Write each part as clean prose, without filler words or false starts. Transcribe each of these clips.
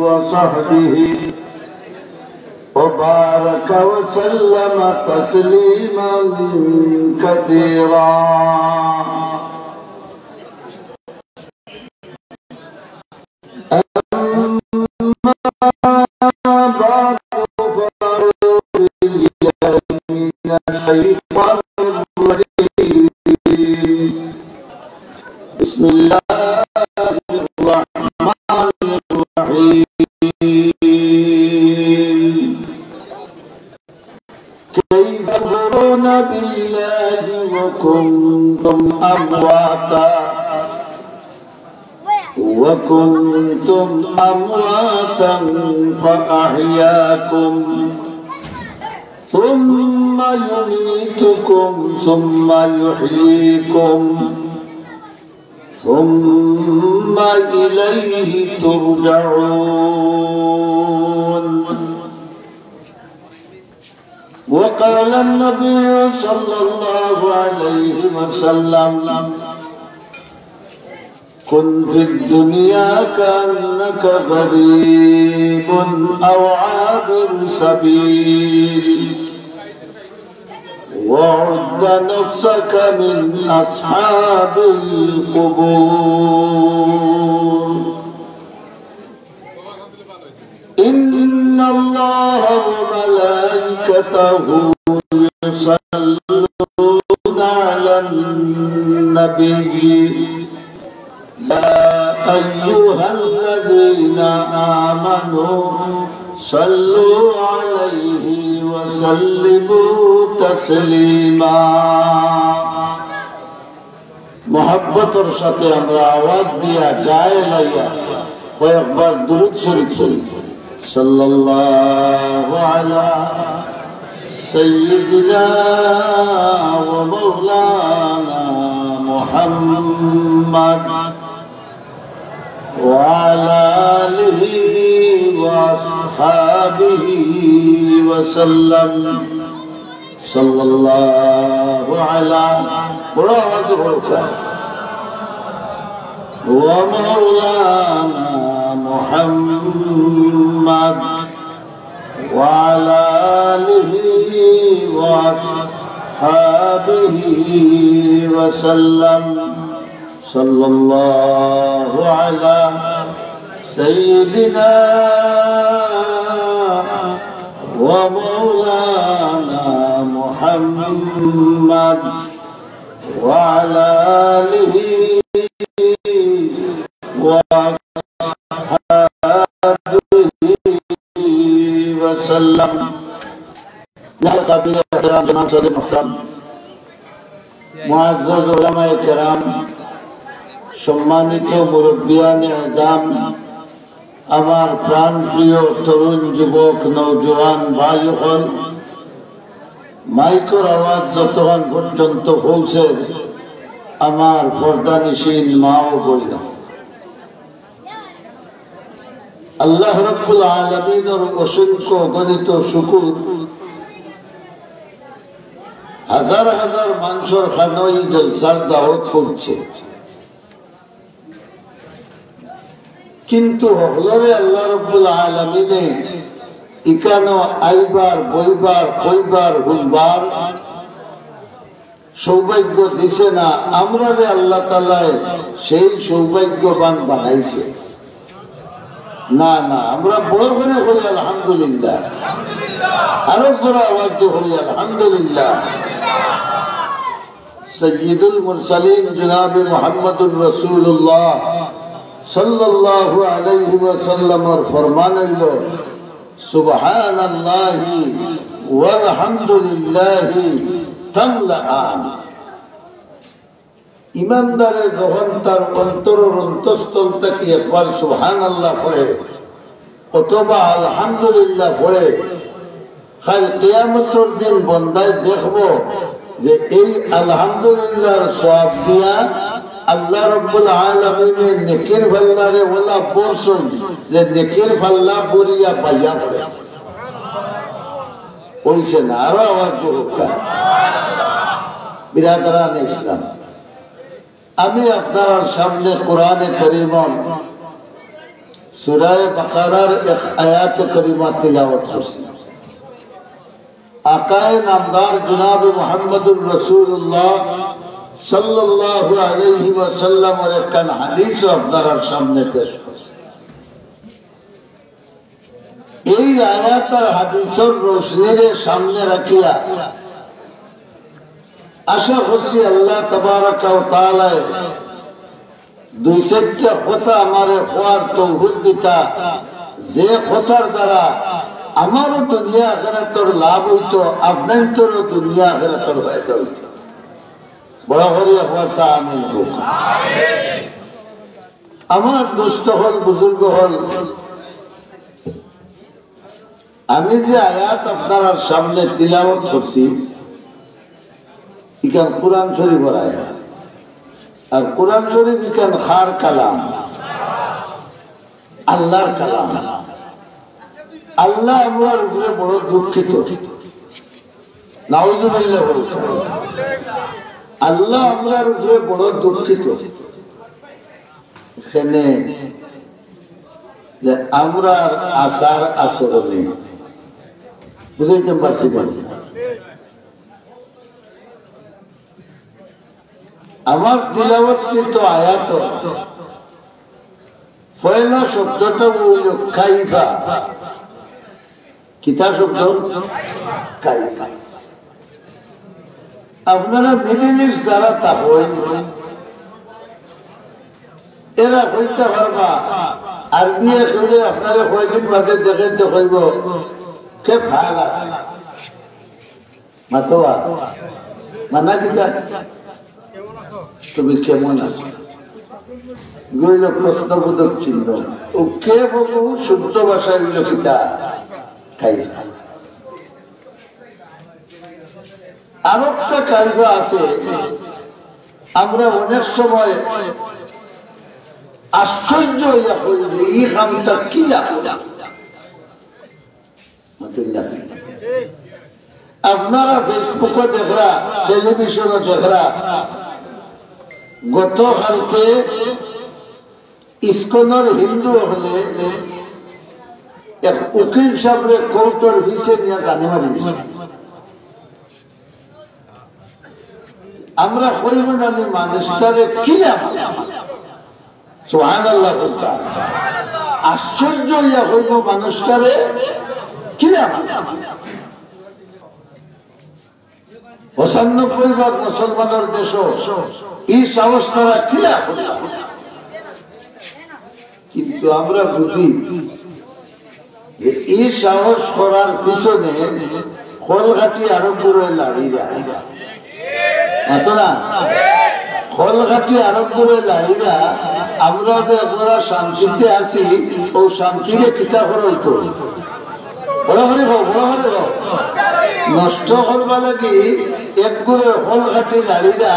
وصحبه وبارك وسلم تسليما كثيرا. أما بعد فأعوذ بالله من الشيطان الرجيم. بسم الله الرحمن الرحيم. كيف تكفرون بالله وكنتم أمواتا فأحياكم ثم يميتكم ثم يحييكم ثم إليه ترجعون. وقال النبي صلى الله عليه وسلم كن في الدنيا كأنك غريب أو عابر سبيل وعد نفسك من أصحاب القبور. إن الله وملائكته يصلون على النبي يا أيها الذين آمنوا صلوا عليه وسلموا تسليما. محبتর সাথে আমরা আওয়াজ দিয়া গায়ে লাইয়া কয়েকবার দুরূদ শরীফ পড়ি। সাল্লাল্লাহু আলা সাইয়্যিদিনা ওয়া মাওলানা মুহাম্মদ وعلى آله وأصحابه وسلم. صلى الله على ومولانا محمد وعلى آله وأصحابه وسلم. صلى الله على سيدنا ومولانا محمد وعلى آله وصحبه وسلم. جناب صدر محترم মুআজ্জাজ উলামায়ে কেরাম, সম্মানিত মুরব্বিয়ানে আযম, আমার প্রাণ প্রিয় তরুণ যুবক নওজোয়ান ভাই হল, মাইকের আওয়াজ যতক্ষণ পর্যন্ত পৌঁছে আমার পর্দানিশীন মা ও বোনেরা, আল্লাহ রাব্বুল আলামিনের অসংখ্য গণিত শুকর, হাজার হাজার মানুষের খানই জলসার দাওয়াত করছে, কিন্তু হলরে আল্লাহ রাব্বুল আলামিনে ইকানো আইবার বইবার কইবার হুলবার সৌভাগ্য দিছে না। আমরা রে আল্লাহ তাআলা সেই সৌভাগ্যবান বানাইছে না। না, আমরা বড় করে হই আলহামদুলিল্লাহ, আরো জোরে আওয়াজ দিয়ে হই আলহামদুলিল্লাহ। সৈয়দুল মুরসালিন জনাবে মুহাম্মদুর রাসূলুল্লাহ সাল্লাল্লাহু আলাইহি ওয়াসাল্লামের ফরমান হইল সুবহানাল্লাহি ওয়াল হামদুলিল্লাহি তামলাআন। ইমানদারে যখন তার অন্তরের অন্তঃস্থল থেকে একবার সুবহানাল্লাহ পড়ে অথবা আলহামদুলিল্লাহ পড়ে, কাল কিয়ামতের দিন বন্দায় দেখব যে এই আলহামদুলিল্লাহর সওয়াব দিয়া আল্লাহ রাব্বুল আলামিনের নেকের ফাল্লারে ওলা বর্ষণ যে নেকের ফাল্লা বরিয়া পাইয়া পড়ে বলছে না। আরো আওয়াজ জোরকা বিরাদরান ইসলাম, আমি আপনার সামনে কোরআনে কারীমর সূরা বাকারার এক আয়াত কারীমা তিলাওয়াত করছি। আকায়ে নামদার জনাব মুহাম্মদুর রাসূলুল্লাহ সাল্লাল্লাহু আলাইহি ওয়াসাল্লামের একখান হাদিস আপনার সামনে পেশ করছি। এই আয়াত আর হাদিসের রোশনীরে সামনে রাখিয়া আশা করছি আল্লাহ তাবারাকা ওয়া তাআলা দুই চারটা কথা আমারে হওয়ার তৌফিক দিতা, যে কথার দ্বারা আমারও দুনিয়া আখিরাতের লাভ হইত, আপনার তোরও দুনিয়া আখিরাতের ফায়দা হইত। বড় করিয়া হওয়াটা আমিন হোক। আমার দুস্থ হল, বুজুর্গ হল, আমি যে আয়াত আপনার সামনে তিলাওয়াত করছি ইকান কুরআন শরীফের আয়াত, আর কুরআন শরীফ ইকান খার কালাম, আল্লাহর কালাম। আল্লাহ আমার উপরে বড় দুঃখিত, নাউজুবিল্লাহ বলুন। আল্লাহ আমার উপরে বড় দুঃখিত এখানে যে আমরা আচার আচরণে বুঝাইতে পারছি না। আমার তিলাওয়াত কিন্তু আয়াত পয়লা শব্দটা বলল কাইফা, কিতা শব্দ কাইফা। আপনারা মিডিল ইস্ট যারা থাকেন এরা কইতে পারবা, আরবি শুনে আপনারা কয়দিন বাদে দেখেন তো কইব কে ভালো মাথোয়া মানা কিতা তুমি কেমন আছো, গইল প্রশ্নবোধক চিহ্ন। ও কে বলবো শুদ্ধ ভাষায় গইল কিতা কাইফা। আর একটা কাইফা আছে, আমরা অনেক সময় আশ্চর্য হইয়া হই যে এই কামটা কি আপনারা ফেসবুকে দেখরা, টেলিভিশনে দেখরা, গতকালকে ইস্কনের হিন্দু হলে এক উকিল সাহেবের কোর্টের ভিসে নিয়ে জানি মারি দিয়েছে। আমরা কইব জানি মানুষটারে কিলা সুবহানাল্লাহ, আশ্চর্য হইয়া হইব মানুষটারে কিলা ৯৫% মুসলমানের দেশ এই সাহস তারা কিলা। কিন্তু আমরা বুঝি যে এই সাহস করার পিছনে কলঘাটি আরো পুরো লাড়িরা না, কলঘাটি আরব করে লাড়িরা আমরা যে আপনারা শান্তিতে আছি ও শান্তিরে কিতা করা হইতো বরাবরই হোক, বরাবরই হোক নষ্ট করবা লাগি একগুলো কলঘাটি লাড়িরা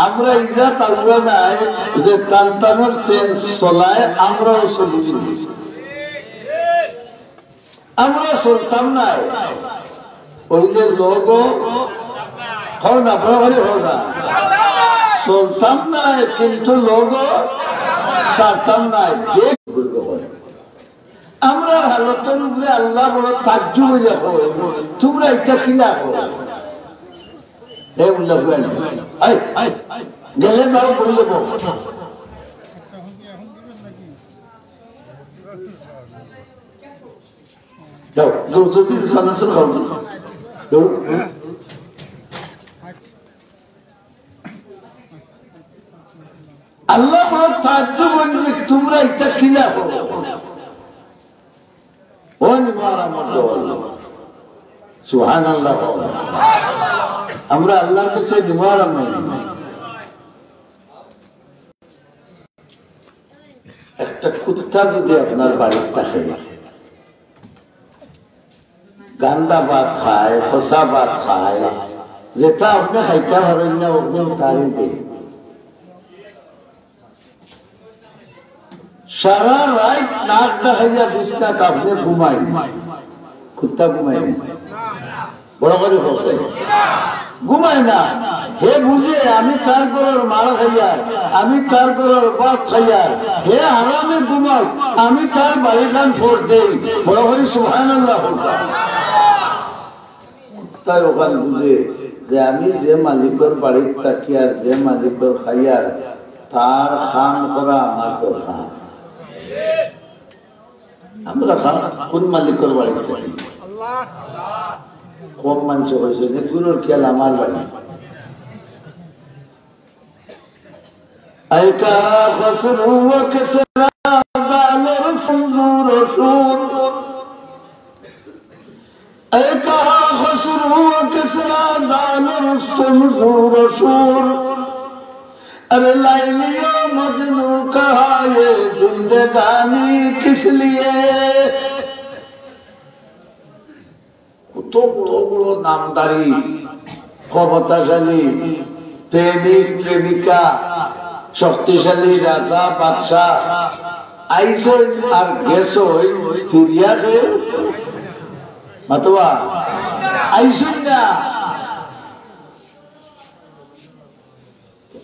আমরা ইজা তাগুলা নাই যে টানটানোর সেন্স চলায় আমরাও চলি, আমরা চলতাম নাই ওই যে লোক হও না, বরাবরই হোক না, চলতাম নাই কিন্তু লোক ছাড়তাম নাই। আমরা হালতের উপরে আল্লাহ বড় তাজ্জুব হইয়া হয়, তোমরা এটা কিনা করো গেলে যাও বলে দেব। আল্লাহ বড় তাজ্জুব যে তোমরা এটা কিনা করো। সুবহানাল্লাহ, আমরা আল্লাহর কাছে নিমারাম নাই। একটা কুত্তা যদি আপনার বাড়ির থাকে গান্দা ভাত খায়, ফসা ভাত খায়, যেটা আপনি খাইতে পারেন না আপনি তারই দেন, সারা রাত নাক দেখাইয়া বিছনা কাপড়ে ঘুমাই, কুত্তা ঘুমাই না, বড় করে বসে ঘুমায় না। হে বুঝে আমি তার ঘরের মারা খাইয়ার, আমি তার ঘরের বাদ খাইয়ার, হে আরামে ঘুমাও, আমি তার বাড়ি খান ফোর দেই, বড় করে সুবহানাল্লাহ। তার ওখান বুঝে যে আমি যে মালিকের বাড়ির থাকিয়ার, যে মালিকের খাইয়ার, তার খান করা আমার দরকার। আমরা খান কোন মালিকের বাড়ির থাকি? কম মানুষ হয়েছে, এগুলোর খেয়াল আমার বাড়ি। अरे लाइलियो मजनू कहा ये जिंदगानी किस लिए, কত বড় বড় নামদারি, ক্ষমতাশালী, প্রেমিক প্রেমিকা, শক্তিশালী রাজা বাদশাহ আইসন আর গেছ ফিরিয়া খেয়ে মাতবা আইসন না।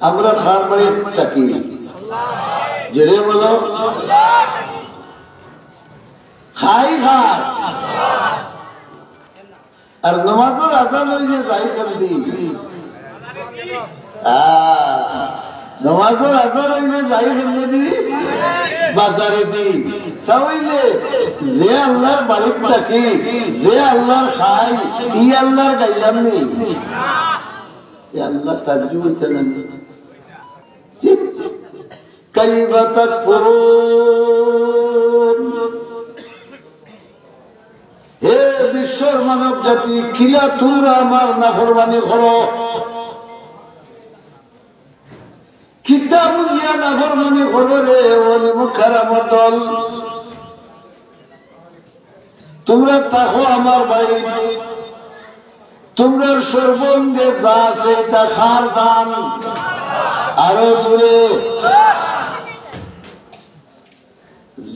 আমরা খান বাড়ি থাকি, জেরে বলো খাই খান, আর নমাজের আজান হইলে যাই কেমনি, নমাজের আজান হইলে যাই কেমনি দি বাজারে দি। তা হইলে যে আল্লাহর বাড়ির থাকি, যে আল্লাহর খাই, ই আল্লাহর গাইলাম নেই, আল্লাহ তাজ্জুব হইতে না। كيف تكفرون, হে বিশ্বর মানব জাতি, কিলা তোমরা আমার নাফরমানি করো, কিতা বুঝিয়া নাফরমানি করো রে মুখারামর দল। তোমরা তাকো আমার বাড়ি, তোমরা সর্বঙ্গে যা আছে তা খার দান। আরো জোরে,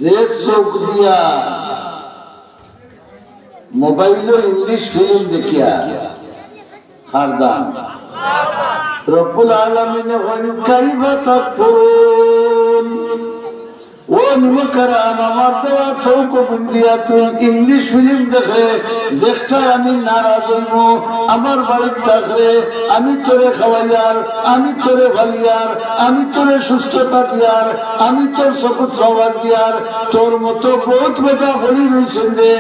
যে চোখ দিয়া মোবাইল ইংলিশ ফিল্ম দেখিয়া খার দান, রব্বুল আলামিনে বলেন কাইফা তাকফুরুন, ও নিমকারাম আমার দেওয়া চৌক বুন্দিয়া তুই ইংলিশ ফিল্ম দেখে যেটাই আমি নারাজ হইব, আমার বাড়ির থাকলে আমি তোরে খাওয়াইয়ার, আমি তোরে ভালিয়ার, আমি তোরে সুস্থতা দিয়ার, আমি তোর চকুত খাবার দিয়ার, তোর মতো বহুত বেটা ভরি রয়েছেন রে,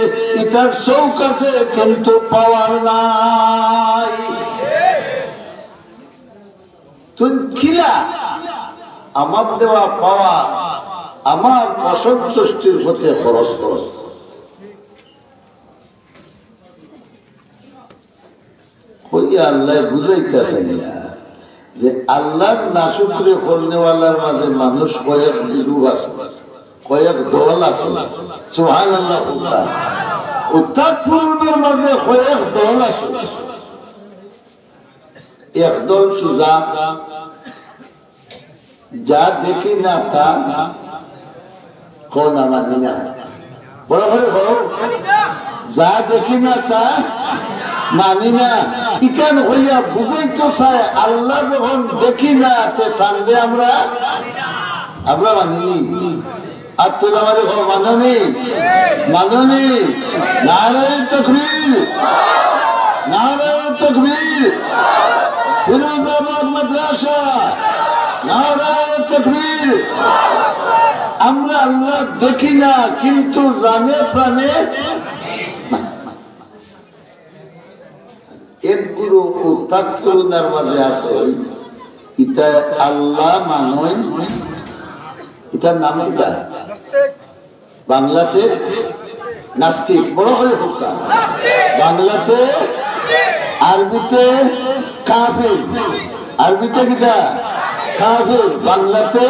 ইটার চৌক আছে কিন্তু পাওয়ার নাই। তুই খিলা আমার দেওয়া পাওয়া আমার অসন্তুষ্টির হতে খরচ খরচ। হইয়া আল্লাহ বুঝাইতেছেন যে আল্লাহর নাশুকরি করনেওয়ালার মাঝে মানুষ কয়েক গ্রুপ আছে, কয়েক দল আছে। সুবহানাল্লাহ। উত্তাপ পূর্বের মাঝে কয়েক দল আছে। একদল সুজা, যা দেখি না তা কোন মানি না, বড় করে বড়, যা দেখি না তা মানি না। ইকান হইয়া বুঝাইতে চায় আল্লাহ যখন দেখি না তাহলে আমরা মানিনি। আর তুই আমাদের মাননি মাননি। নারায়ে তাকবীর, নারায়ে তাকবীর, ফিরোজাবাদ মাদ্রাসা, নারায়ে তাকবীর। আমরা আল্লাহ দেখি না কিন্তু জানে প্রাণে। এক গুরু তাকফুরুনার মাঝে আছে, ইটা আল্লাহ মানয়, এটার নাম এটা বাংলাতে নাস্তিক, বড় করে হোকা, বাংলাতে, আরবিতে কাফির, আরবিতে কিটা কাফির, বাংলাতে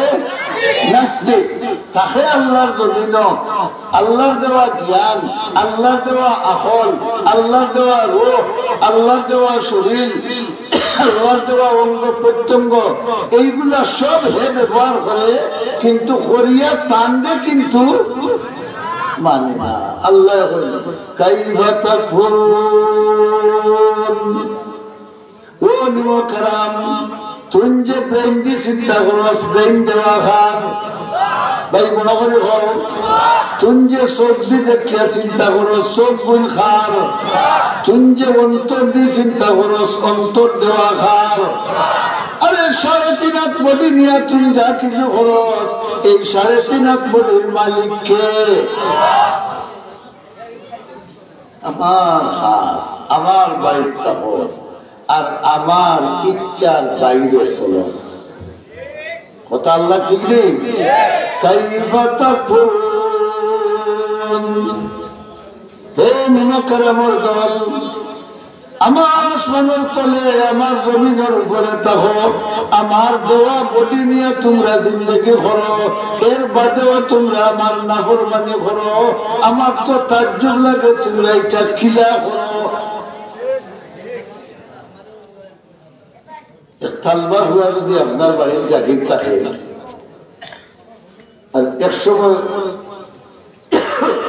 নাস্তিক। তাকে আল্লাহর জমিন, আল্লাহর দেওয়া জ্ঞান, আল্লাহর দেওয়া আকল, আল্লাহর দেওয়া রূহ, আল্লাহর দেওয়া শরীর, লোহার দেওয়া অঙ্গ প্রত্যঙ্গ এইগুলা সব হে ব্যবহার করে, কিন্তু করিয়া টানবে কিন্তু মানে না। আল্লাহ কাইফা তাকফুরুন, ও নিমকেরাম, তুই যে ব্রেন দিয়ে চিন্তা করস, ব্রেন দেওয়া খান ভাই মনে করে হও, তুই যে সবজি দেখিয়া চিন্তা করস, সব গুণ খার, তুই যে অন্তর দিয়ে চিন্তা করস, অন্তর দেওয়া খার। আরে 3.5 হাত বডি নিয়ে তুই যা কিছু খরচ, এই 3.5 হাত বডির মালিককে আমার খাস, আমার বাড়ির তাপস, আর আমার ইচ্ছার বাইরে চলস। কথা আল্লাহ ঠিক নেই? কাইফা তাকফুরুন, হে নিমকেরামের দল, আমার আসমানের তলে, আমার জমিনের উপরে থাকো, আমার দেওয়া বডি নিয়ে তোমরা জিন্দগি করো, এর বাদেও তোমরা আমার নাফরমানি করো। আমার তো তাজ্জুব লাগে তোমরা এটা খিলা করো। তালবার হুয়া যদি আপনার বাড়ির জাগির থাকে, আর এক সময়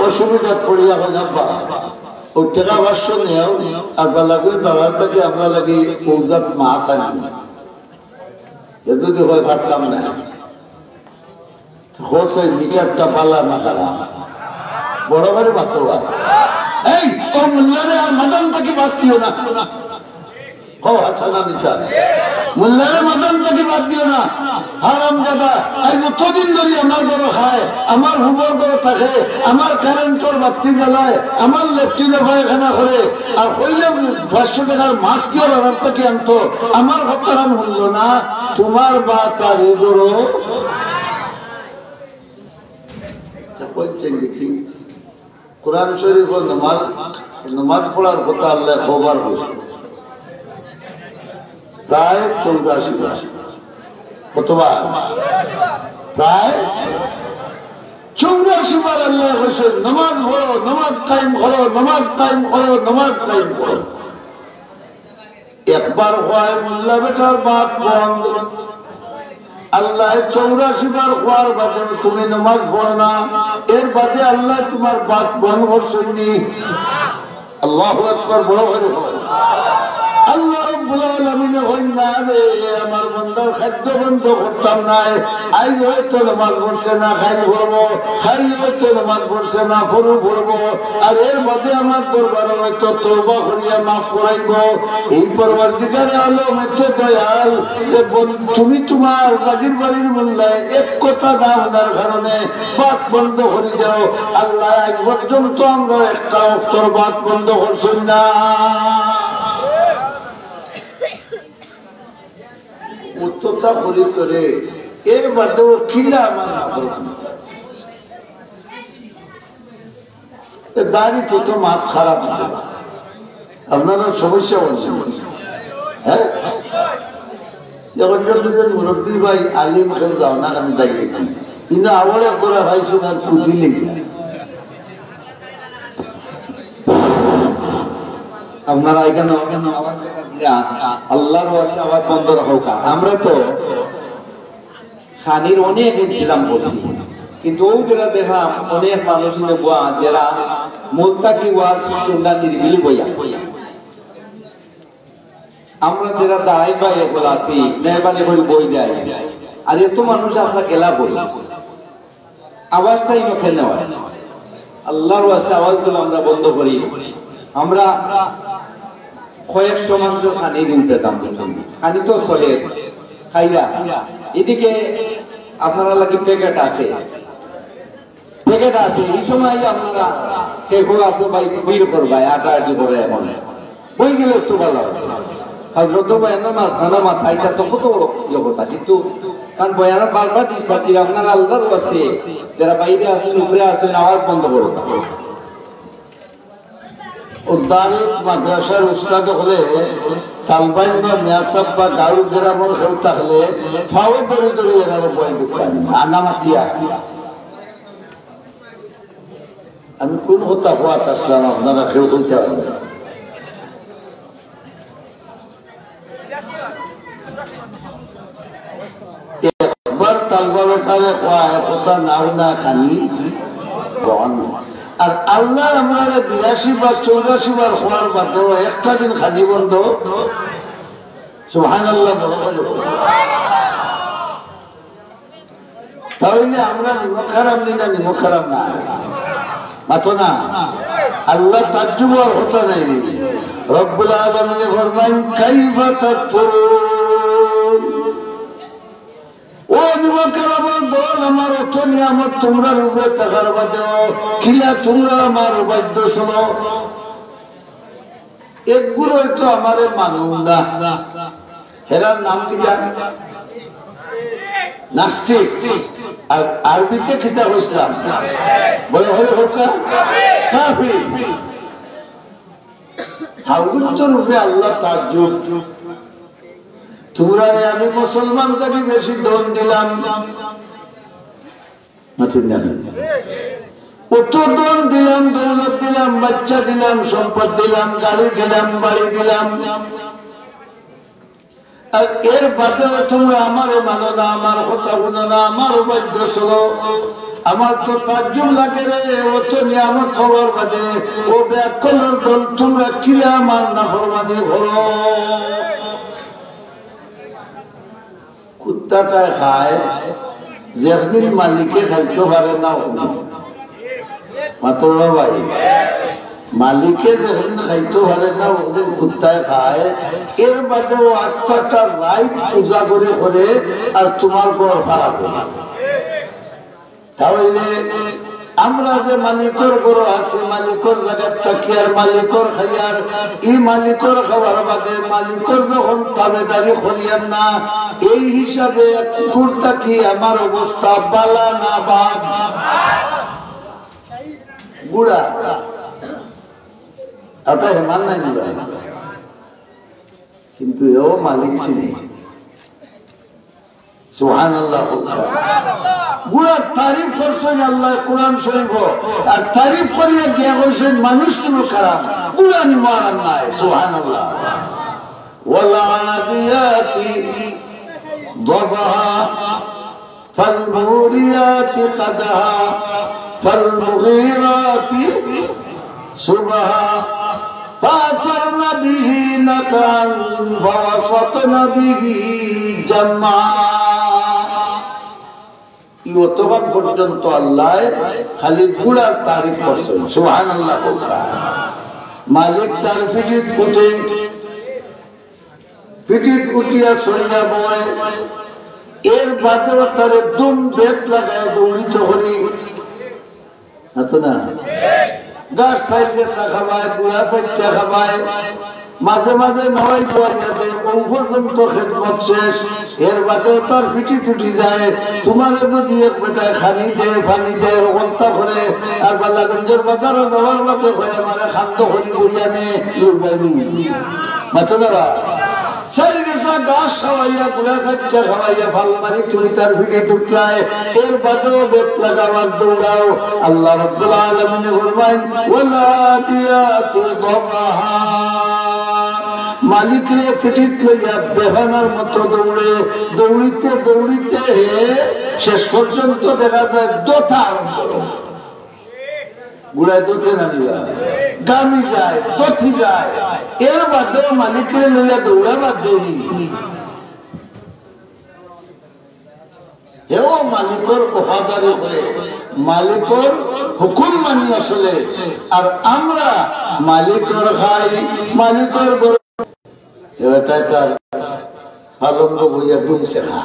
অসুবিধা পড়িয়া হয় না, ওই টাকা বাস্য নেও, আর বালাগুই বাবার থেকে আমরা লাগি ওজাত মাছ আনি, যদি হয় পারতাম না, হোসে মিটারটা পালা না তারা বড় বাড়ি বাতোয়া। এই ও মোল্লারে আর মাদান থেকে বাদ দিও না, ও হাসানা মিশা মোল্লারে মাদান থেকে বাদ দিও না। হারাম জাদা এই যতদিন ধরে আমার ঘরে খায়, আমার হুবর ঘরে থাকে, আমার কারেন্টর বাতি জ্বালায়, আমার লেফটিনে পায়খানা করে, আর হইলে 500 টাকার মাছ কেউ বাজার থেকে আনতো, আমার হত্যারাম হইল না। তোমার বা তার এ গরো দেখি কোরআন শরীফ নমাজ পড়ার কথা আল্লাহ খবর হয়েছে প্রায় 84 বার। কতবার? প্রায় 84 বার আল্লাহ বলছে নামাজ পড়ো, নামাজ কায়েম করো, নামাজ কায়েম করো, নামাজ কায়েম করো। একবার হয় মোল্লা বেটার বাদ বন্ধ, আল্লাহ 84 বার হওয়ার বাদে তুমি নামাজ পড়ো না, এর বাদে আল্লাহ তোমার বাদ বন্ধ করছেননি। আল্লাহু আকবার, বড় করে আল্লাহ রাব্বুল আলামিন হই না রে আমার বান্দার খাদ্য বন্ধ করতাম না, আই হয়তো নামাজ পড়ছে না খাই পড়বো, খাই হয়তো নামাজ পড়ছে না ফরু পড়বো, আর এর বাদে আমার দরবারে হয়তো তওবা করিয়া মাফ করাইব। এই পরওয়ারদিগারে আলম এত দয়াল যে তুমি তোমার জাগির বাড়ির মোল্লায় এক কথা না হওয়ার কারণে বাত বন্ধ করে যাও। আল্লাহ আজ পর্যন্ত আমরা একটা অক্ষর বাত বন্ধ করছেন না। উত্তরটা করি তোরে, এর বাদেও কিনা আমার দাড়ি তো মাথ খারাপ হতে পারে, আপনারা সমস্যা বলছেন। হ্যাঁ, যখন দুজন মুরব্বী ভাই আলিম কেউ যাও না কেন দায়িত্ব কি, কিন্তু আমার একবার ভাই শোনার পুঁজিলে আপনারা এখানে আল্লাহর ওয়াস্তে আওয়াজ বন্ধ রাখো। আমরা তো খানির অনেক ইন্তজাম করছি, কিন্তু ও যারা দেখলাম অনেক মানুষ যারা মুত্তাকি ওয়াজ শুননা নিরিবিলি বইয়া, আমরা যারা দাঁড়াই পাই এগুলো আছি মেহরবানি করে বই দেয়, আর এত মানুষ আমরা গেলা বই আওয়াজটাই খেলে হয়। আল্লাহর ওয়াস্তে আওয়াজগুলো আমরা বন্ধ করি। আমরা কয়েকশো মানুষের খানি দিতে দাম, খানি তো চলে খাইরা, এদিকে আপনারা লাগে প্যাকেট আছে, প্যাকেট আছে, এই সময় আপনারা কেউ আছে ভাই বইর করবাই আটাআটি করে, এখন বই গেলে একটু ভালো হবে। হজরত বয়ানের মাঝখানে মাথা এটা তো কত বড় কথা, কিন্তু কারণ বয়ানের বারবার ইচ্ছা আপনার আল্লাহর কাছে যারা বাইরে আসেন উপরে আসেন আওয়াজ বন্ধ করো। উদ্দারিক মাদ্রাসার উস্তাদ হলে তালবাইন বা মেয়াসাব বা গাউর গ্রামের কেউ থাকলে ফাও ধরে ধরে এরা বই দিতাম আনামাতিয়া। আমি কোন হতা হওয়াত আসলাম আপনারা কেউ বলতে পারবেন। হতা নাও না খানি বন। আর আল্লাহ আমরা 82 বার 84 বার হওয়ার বাদেও একটা দিন খানি বন্ধ সুবহানাল্লাহ বড় বড়। তাহলে আমরা নিমক হারাম না নিমক হারাম না মাতো না আল্লাহ তাজ্জুব আর হতা নাই। রব্বুল আলামিন ফরমান কাইফা তাকফুরুন, ও নিমকের আমার দল, আমার অর্থ নিয়ামত তোমরা রূপে থাকার বাদেও কিলা তোমরা আমার বাদ্য শোনো। একগুলো তো আমারে মানুন না, হেরার নাম কি জান? নাস্তিক। আর আরবিতে কিতাব ইসলাম বলে হলে হোকা কাফির। হাউগুত্ত রূপে আল্লাহ তাজ্জুব, তোমরা আমি মুসলমান থেকে বেশি দন দিলাম, কত দন দিলাম, দৌলত দিলাম, বাচ্চা দিলাম, সম্পদ দিলাম, গাড়ি দিলাম, বাড়ি দিলাম, আর এর বাদেও তোমরা আমারে মানো না, আমার কথা শুনো না, আমার বাধ্য ছিল। আমার তো তাজ্জুব লাগে রে, ও তো নিয়ামত খাওয়ার বাদে ও ব্যাকলের দল তোমরা কিলা আমার নাফরমানি করো। কুত্তাটায় খায় যেদিন মালিকে খাইতে পারে না মাত্র ভাই, মালিকে যেদিন খাইতে পারে না ওদিন কুত্তায় খায়। এর বাদে ও আস্থাটা রাইট পূজা করে আর তোমার পর ফাড়া করে। তাহলে আমরা যে মালিকর গরু আছি, মালিকর জায়গার থাকি আর মালিকর খাইয়ার, এই মালিকর খাওয়ার বাদে মালিকর যখন তাবেদারি করিয়ান না, এই হিসাবে কুকুর থাকি আমার অবস্থা বালা না বাদ গুড়া ওটা হেমান নাই গুড়া, কিন্তু এও মালিক ছিনি। সুবহানাল্লাহ। গুড়ার তারিফ করছেন আল্লাহ কোরআন শরীফ, আর তারিফ করিয়া গিয়া করছেন মানুষ কোনো খারাপ, গুড়া নিমারান নাই। সুবহানাল্লাহ। ওয়াল আদিয়াতি ضبها فالموريات قدها فالمغيرات صبها فأثرن به نقعا فوسطن به جمعا। ইয়তকান পর্যন্ত আল্লাহ খালি গুড়ার তারিফ করছেন। সুবহানাল্লাহ। মালিক তার পিঠিত উঠিয়া সরিয়া বয়, এর বাদেও তার দুম বেত লাগায় দৌড়িত করি না, গাছ সাইডে চা খাবায়, গুড়া সাইডটা খাবায়, মাঝে মাঝে নয় দোয়াইয়া দেয়, ও পর্যন্ত খেদমত শেষ। এর বাদেও তার পিঠি টুটি যায়। তোমার যদি এক বেটায় খানি দেয় ফানি দেয় অবস্থা করে, আর বাল্লাগঞ্জের বাজারে যাওয়ার বাদে হয়ে আমার খাদ্য হরি বইয়া নে মাথা দেওয়া গাছ খাওয়াইয়া গুড়া চারটা খাওয়াইয়া ফাল মারি তুমি তার ভিড়ে টুকলায়। এর বাদেও বেত লাগাবার দৌড়াও। আল্লাহ রাব্বুল আলামিন ফরমায় ওয়ালা দিয়াতি দবাহা, মালিকরে ফিটিত লইয়া বেহানার মতো দৌড়ে, দৌড়িতে দৌড়িতে শেষ পর্যন্ত দেখা যায় দোতা আরম্ভ। গুড়ায় দোতে না দিবা, গামি যায়, দথি যায়। এর বাদেও মালিকরে লইয়া দৌড়া বাদ দেয়নি। হেও মালিকর ওফাদারি করে, মালিকর হুকুম মানি আসলে। আর আমরা মালিকর খাই, মালিকর এটাই তার পালঙ্গ বইয়া ডুবছে খা।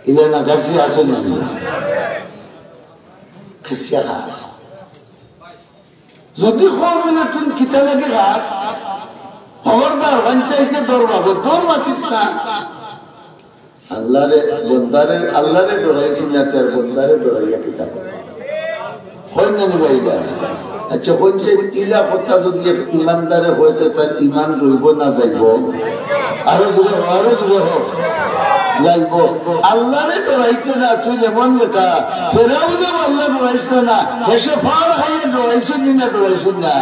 ইলে না গাছি আসেন না খিসিয়া খা। যদি মিলে তুমি কিতা লাগে ঘাস খবরদার পঞ্চায়েতে দৌড়াবো, দৌড় মাতিস না। আল্লাহরে ডরাইছি না, তার বন্দারে ডরাইয়া কিতা হয় না নিবাই যায়। আচ্ছা পঞ্চায়েত ইলা কথা যদি ইমানদারে হয়তো তার ইমান রইব না যাইব, আরো জুড়ে হোক যাইব। আল্লাহরে ডরাইতে না, তুই যেমন বেটা ফেরাও যেমন আল্লাহ ডরাইছ না, হেসে ফাড় খাইয়ে ডরাইছেন না, ডরাইছেন না।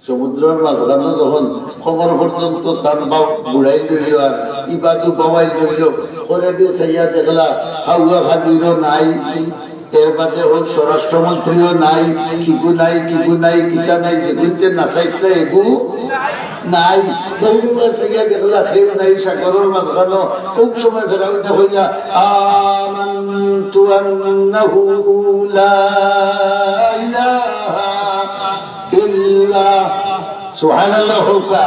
সমুদ্রের মাঝখানে যখন খবর পর্যন্ত তার বুড়াই লইল আর ইবাজু বাবাই লইল করে দিয়ে সাইয়া দেখলা হাউয়া খাদিরও নাই, এর বাদে ওর স্বরাষ্ট্রমন্ত্রীও নাই, কিগু নাই কিতা নাই, যেগুলিতে নাচাইছিল এগু নাই, সেগুলো সাইয়া দেখলা খেউ নাই সাগরের মাঝখানো। খুব সময় ফেরাউতে হইয়া আমানতু আন্নাহু লা ইলাহা ইল্লা সুবহানাল্লাহ হুকা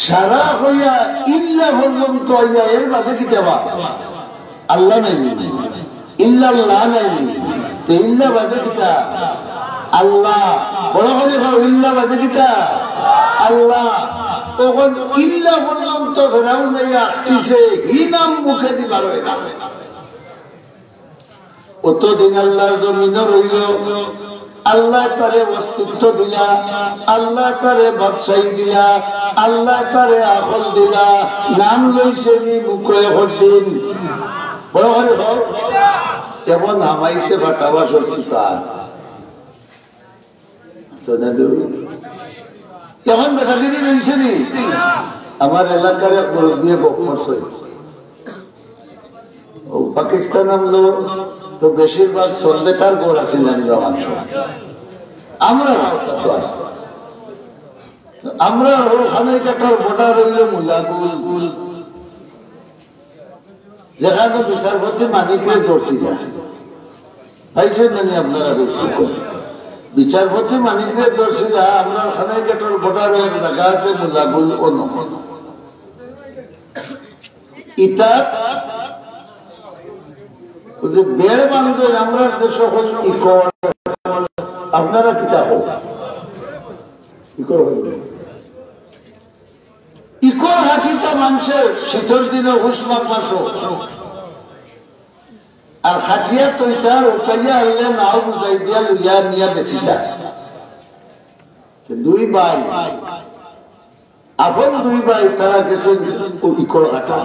সারা হইয়া ইল্লা বললাম তো আইয়া এর বাদে কি দেবা আল্লাহ নাই, ইল্লাল্লাহ নাই, তো ইল্লা বাদে কিতা আল্লাহ, বড় করে খাও ইল্লা বাদে কিতা আল্লাহ। তখন ইল্লা বললাম তো ফেরাও নাই আসছে হি নাম মুখে দিবার হয় না। অতদিন আল্লাহর জমিনও রইল, আল্লাহ তারে অস্তিত্ব দিলা, আল্লাহ তারে বাদশাহী দিলা, আল্লাহ তারে আকল দিলা, নাম লইছে নি মুখে হদিন বড় করে খাও। কেমন হামাইছে বাটাবাসর শিকার কেমন বেটাগিরি রয়েছে নি। আমার এলাকার এক মুরব্বী বকরছে পাকিস্তান আমলো তো বেশিরভাগ সন্দেতার গোড় আছিলেন মানুষ। আমরা ওখানে কাটার বর্ডার রইল মুলাগুল, যেখানে বিচারপতি মানিকরে ধরছিল পাইছেন জানি আপনারা বেশি বিচারপতি মানিকরে ধরছিল। আমরা ওখানে কাটার বর্ডার এক জায়গা আছে মুলাগুল অনু ইটা বেড় বান্ধব আমরা দেশ ইকর আপনারা কিতা হোক ইকর হাঁটিটা মানুষের শীতের দিনে হুসমার মাস আর হাটিয়া তৈটার উঠাইয়া আনলে নাও বুঝাই দিয়া লইয়া নিয়া বেশি যায়। দুই ভাই আপন দুই ভাই তারা গেছেন ইকর হাঁটা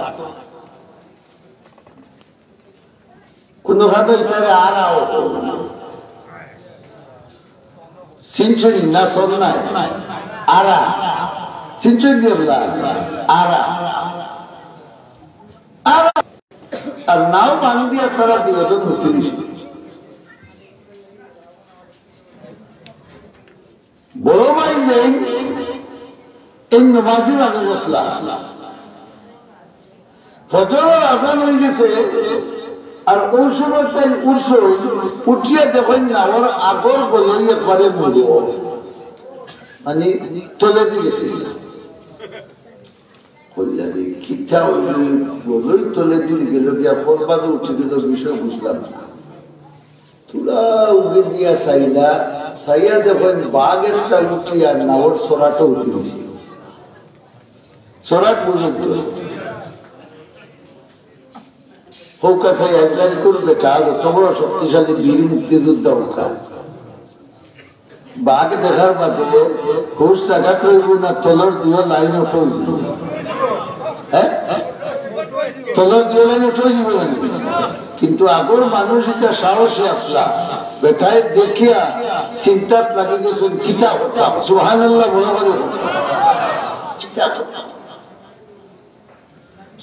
কোনখানে তারা আরাও সিঞ্চুরি না সন নাই আরা সিঞ্চুরি দিয়ে আরা আর নাও বান দিয়া তারা দুজন হতে বড় ভাই যে এই নমাজি মানুষ বসলা ফজরের আজান হয়ে গেছে আর ওই সময় তাই উঠছ উঠিয়ে দেখেন না ওর আগর গলই একবারে মরু মানে চলে দিয়েছে খিচা গলই চলে দিয়ে গেল গিয়া ফলবাদে উঠে গেল বিষয় বুঝলাম না। তোরা উঠে দিয়া চাইলা চাইয়া দেখেন বাঘ একটা উঠিয়া না ওর সরাটা উঠে গেছে সরাট পর্যন্ত হৌকাশাই আজরাইল করবে কাজ অত বড় শক্তিশালী বীর মুক্তিযোদ্ধা হোকা বাঘ দেখার বাদে হুশ জাগাত রইব না তলর দুই লাইন উঠে যাব হ্যাঁ তলর দুই লাইন উঠে যাব কিন্তু আগর মানুষ এটা সাহসী আসলা বেটায় দেখিয়া চিন্তাত লাগি গেছেন কিতা হতাম সুবহানাল্লাহ বলে বলে কিতা হতাম।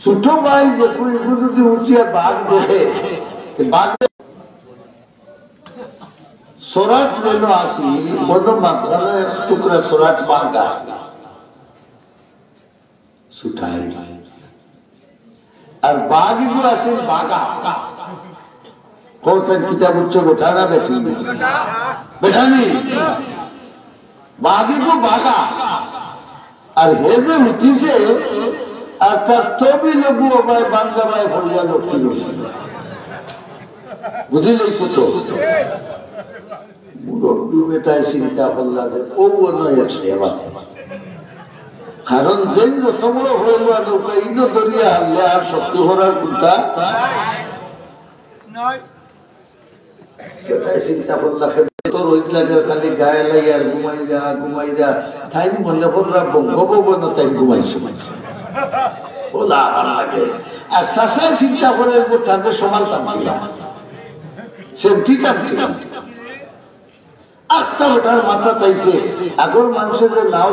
ছোট ভাই যে যদি উঠিয়া বাঘ দেখে বাঘ সরাট যেন আসি বড় মাঝখানে এক টুকরা সরাট বাঘ আসি ছুটাই আর বাঘ এগুলো আসে বাঘা কোন সে কিতাব উচ্চ বেঠা না বেঠি বেঠানি বাঘ এগুলো বাঘা আর হে যে উঠিছে আর তার তবি লেবু ভাই বাংলা ভাই ভরিয়া লক্ষ্মী রয়েছে বুঝি লইছে তো মুরব্বী বেটায় চিন্তা করলা যে ও নয় আছে কারণ যে যত বড় হইল নৌকা ইন্দ দরিয়া হারলে আর শক্তি করার কোনটা চিন্তা করলা তোর ওই লাগে খালি গায়ে লাই আর ঘুমাই যা তাই মনে করলা বঙ্গভবন তাই ঘুমাইছে ওলা আমার লাগে আর চাষাই চিন্তা করে যে তাদের সমান তাম সে ঠিক আটটা বেটার মাথা তাইছে আগর মানুষের যে নাও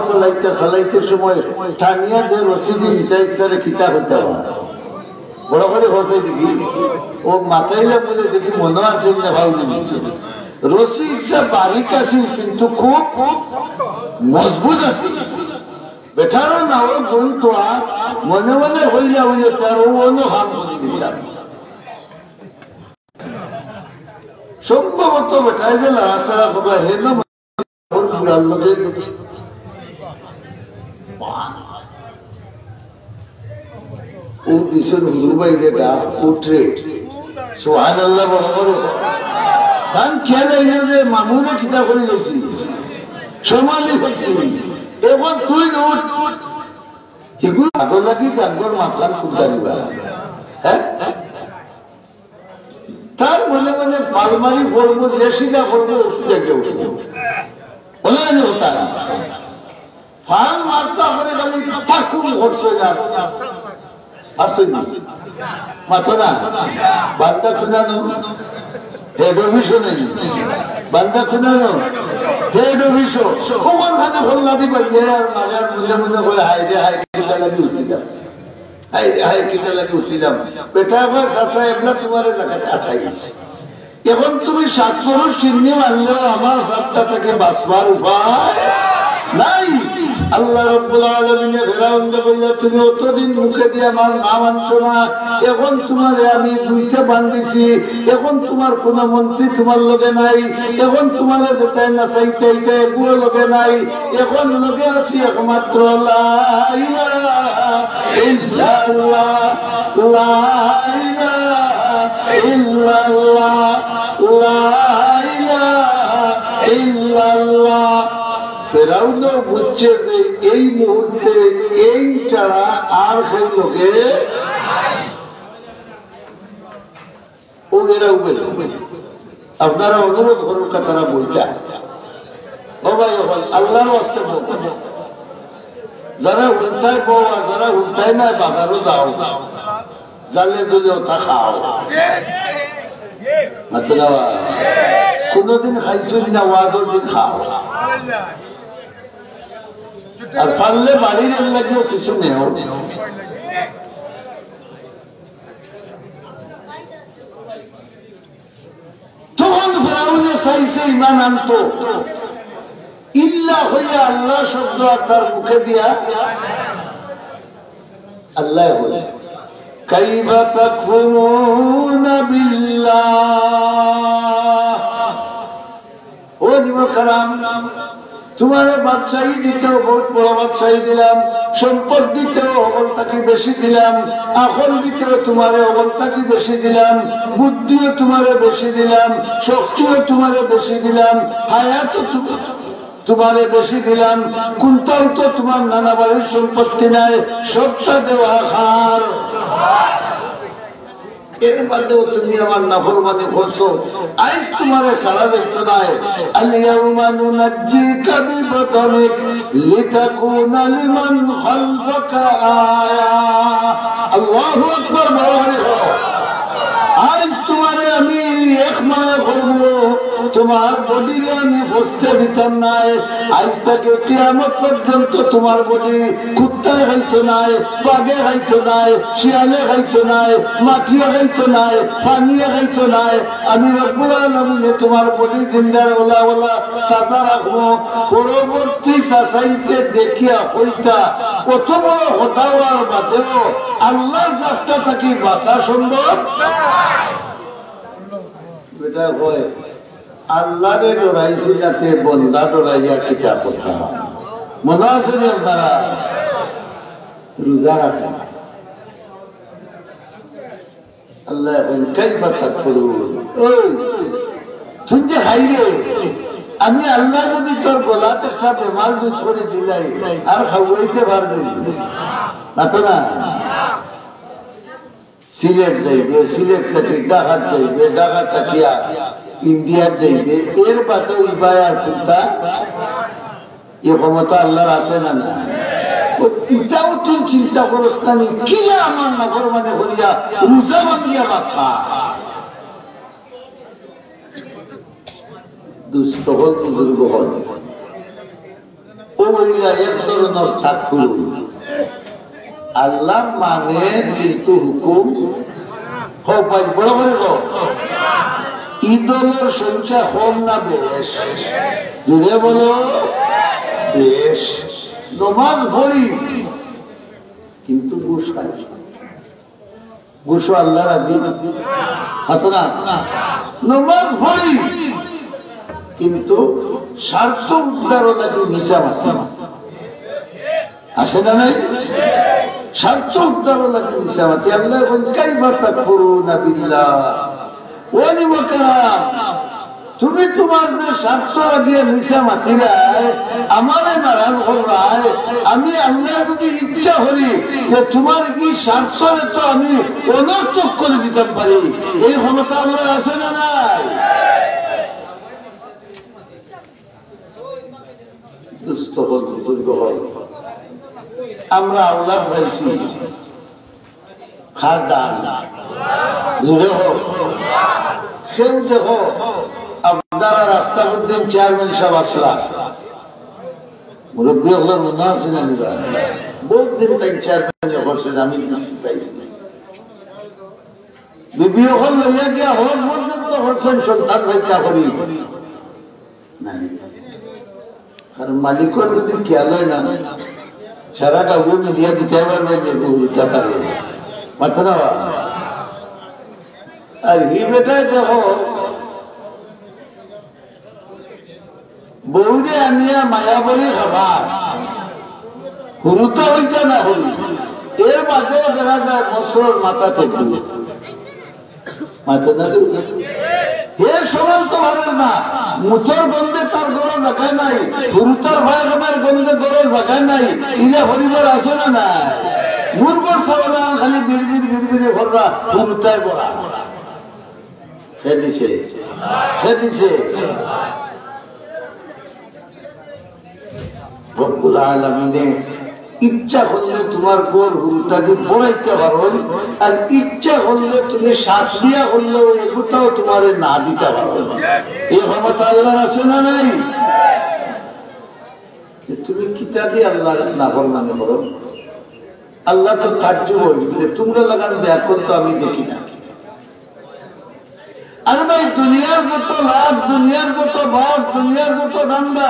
চালাইতে সময় টানিয়া যে রসিদি নিতাইছে কিতা হইতে বড় করে বসাই দেখি ও মাথাইলে বলে দেখি মনে আছে না ভাবি নিয়েছে রসি ইচ্ছা বারিক আছিল কিন্তু খুব মজবুত আছে বেটারও না ও বলতো মনে মনে হইয়া হইয়া তার ও অন্য হাম করে দিতাম সম্ভবত বেটায় যে লড়াছাড়া করা হে না ও দিশন হুজুর ভাই রেটা উঠরে সুবহানাল্লাহ বরাবর তান খেয়াল হইল যে মামুরে কিতা করে গেছি সমালি হচ্ছে এখন তুই উঠ এগুলো আগর লাগি আগর মাসলাম খুলতা দিবা হ্যাঁ তার মনে মনে পালমারি ফলবো লেসিদা ফলবো ওষুধ একটা উঠবো বলে না হতা ফাল মারতা করে খালি থাকুন ঘটছে না আসছে মাথা না বান্দা খুঁজানো হেড অফিসও নেই বান্দা খুঁজানো হেড অফিসও কখন খানে ফল্লা দিবা আর মাজার মধ্যে মধ্যে বলে হাই রে হাই কিতা লাগি উঠতে যাও হাই রে হাই কিতা লাগি উঠতে যাও বেটা আবার চাষা এবলা তোমার জায়গাটা আঠাই গেছে এখন তুমি 7 করোড় চিহ্নি মানলেও আমার 7টা থেকে বাঁচবার উপায় নাই আল্লাহ রাব্বুল আলামিনে ফেরাউনকে বলল তুমি অতদিন মুখে দিয়ে আমার নাম আনছো না এখন তোমারে আমি দুইটা বান্ধিছি এখন তোমার কোন মন্ত্রী তোমার লগে নাই এখন তোমার যেতে না চাইতে বুড়ো লগে নাই এখন লগে আছি একমাত্র লা ইলাহা ইল্লাল্লাহ লা ইলাহা ইল্লাল্লাহ লা ইলাহা ইল্লাল্লাহ ফেরাউন বুঝছে যে এই মুহূর্তে এই ছাড়া আর কোন লোকে ওরা উবে আপনারা অনুরোধ করুন তারা বইটা ও ভাই আল্লাহর ওয়াস্তে বলতে যারা উল্টায় বউ আর যারা উল্টায় না বাজারও যাও জানলে জলেও তা খাও কোনদিন খাইছো না ওয়াজের দিন খাও আর পারলে বাড়ির লাগলেও কিছু নেও তখন ফেরাউনে চাইছে ইমান আনতো ইল্লা হইয়া আল্লাহ শব্দ আর তার মুখে দিয়া আল্লাহ বলে কাইফা তাকফুরুনা বিল্লাহ ও নিমকারাম তোমারে বাদশাহী দিতেও বহুত বড় বাদশাহী দিলাম সম্পদ দিতেও অবলতাকে বেশি দিলাম আকল দিতেও তোমারে অবলতাকে বেশি দিলাম বুদ্ধিও তোমারে বেশি দিলাম শক্তিও তোমারে বেশি দিলাম হায়াতও তোমারে বেশি দিলাম কোনটাও তো তোমার নানা বাড়ির সম্পত্তি নাই সবটা দেওয়া খার এর বাদেও তুমি আমার নাফরমানি করছো আজ তোমারে সারা দেখতো নাই আলিয়াউমা নুনাজ্জিকা বিবদনিক লিতাকুনা লিমান খালফাকা আয়া আল্লাহু আকবার বলে আজ তোমারে আমি এক মায়া করবো তোমার বডিরে আমি বসতে দিতাম নাই আজ থেকে কিয়ামত পর্যন্ত তোমার বডি কুত্তায় খাইতো নাই বাঘে খাইতো নাই শিয়ালে খাইতো নাই মাটিয়ে খাইতো নাই পানিয়ে খাইতো নাই আমি রব্বুল আলামিনে তোমার বডি জিন্দার ওলা ওলা তাজা রাখবো পরবর্তী চাচাইকে দেখিয়া হইতা কত বড় হতাওয়ার বাদেও আল্লাহর জাতটা থাকি বাঁচা সম্ভব বেটা হয় আল্লাহরে ডরাইছি যাতে বন্দা ডরাইয়া কিতাব কথা মনে আছে যে আপনারা রোজা রাখেন আল্লাহ কাইফা তাকফুরুন ওই তুমি যে হাইরে আমি আল্লাহ যদি তোর গলাতে একটা বেমার দুধ করে দিলাই আর খাওয়াইতে পারবেন না তো না সিলেট যাইবে সিলেট থেকে ঢাকার যাইবে ঢাকা থাকিয়া ইন্ডিয়ার যাইবে এর বাদে ইবায়ার কুত্তা এ ক্ষমতা আল্লাহর আছে না না এটাও তুই চিন্তা করস না কি আমার নগর মানে করিয়া রোজা ভাঙ্গিয়া বাথা দুস্থ হল, বুজুর্গ হল, ও মহিলা এক ধরনের তাকফুর। আল্লাহ মানে কিন্তু হুকুম হোক ভাই, বড় করে হোক। ঈদলের সংখ্যা কম না বেশ? জুড়ে বলো বেশ। নমাজ পড়ি কিন্তু ঘুষ খাই, ঘুষও আল্লাহ রাজি হতো না। নমাজ পড়ি কিন্তু স্বার্থ উদ্ধারও নাকি মিশা মাথা আসে না নাই? স্বার্থ উদ্ধারও নাকি মিশা মাতি। আল্লাহ কাইফা তাকফুরুনা বিল্লাহ। ও নিমকারাম, তুমি তোমার যে স্বার্থ লাগিয়ে মিশা মাতিরায় আমারে নারাজ করবাই, আমি আল্লাহ যদি ইচ্ছা করি যে তোমার এই স্বার্থরে তো আমি অনর্থক করে দিতে পারি, এই ক্ষমতা আল্লাহ আছে না নাই? দুস্থ হল, বুজুর্গ হল, আমরা আওলাদ পাইছি, খার দান জুড়ে হোক। সেও দেখো আপনারা রাস্তাবুদ্দিন চেয়ারম্যান সাহেব আসলা, মুরব্বী হল মনে আছে না? বহুত দিন তাই চেয়ারম্যান করছেন, আমি দৃষ্টি পাইছি। বিবি হল লইয়া গিয়া হল পর্যন্ত করছেন, সন্তান ভাইটা করি নাই। কারণ মালিকর যদি খেয়াল হয় না, সারা কাউকে মিলিয়া দিতে পারবে যে পারে মাথা না। আর হি বেটায় দেখো বউরে আনিয়া মায়া বলি খাবার হুরুতা হইতে না হল, এর মাঝেও দেখা যায় মশলার মাথা থেকে মাথা না। হে সবাই তো ভালো না, মুচর গন্ধে তার গরো জায়গায় নাই, হুরুতার ভাইখানার গন্ধে গরো জায়গায় নাই। ইরা পরিবার আছে না না? মুরগর সবাই খালি বিড়বিড় বিড়বিড়ে ভররা হুরুতায় বড়া সে দিছে, সে দিছে। রব্বুল আলামিনে ইচ্ছা করলে তোমার গোর হুরুতাকে পড়াইতে পারো, আর ইচ্ছা করলে তুমি শ্বাস দিয়া করলেও এগুতাও তোমার না দিতে পারো। এই ক্ষমতা আল্লাহর আছে না নাই? তুমি কিতা দিয়ে আল্লাহ নাফরমানি করো? আল্লাহ তো তাজ্জুব হইবে, তোমরা লাগান ব্যাকুল তো আমি দেখি না। আর ভাই দুনিয়ার যত লাভ, দুনিয়ার যত বাস, দুনিয়ার যত ধান্দা,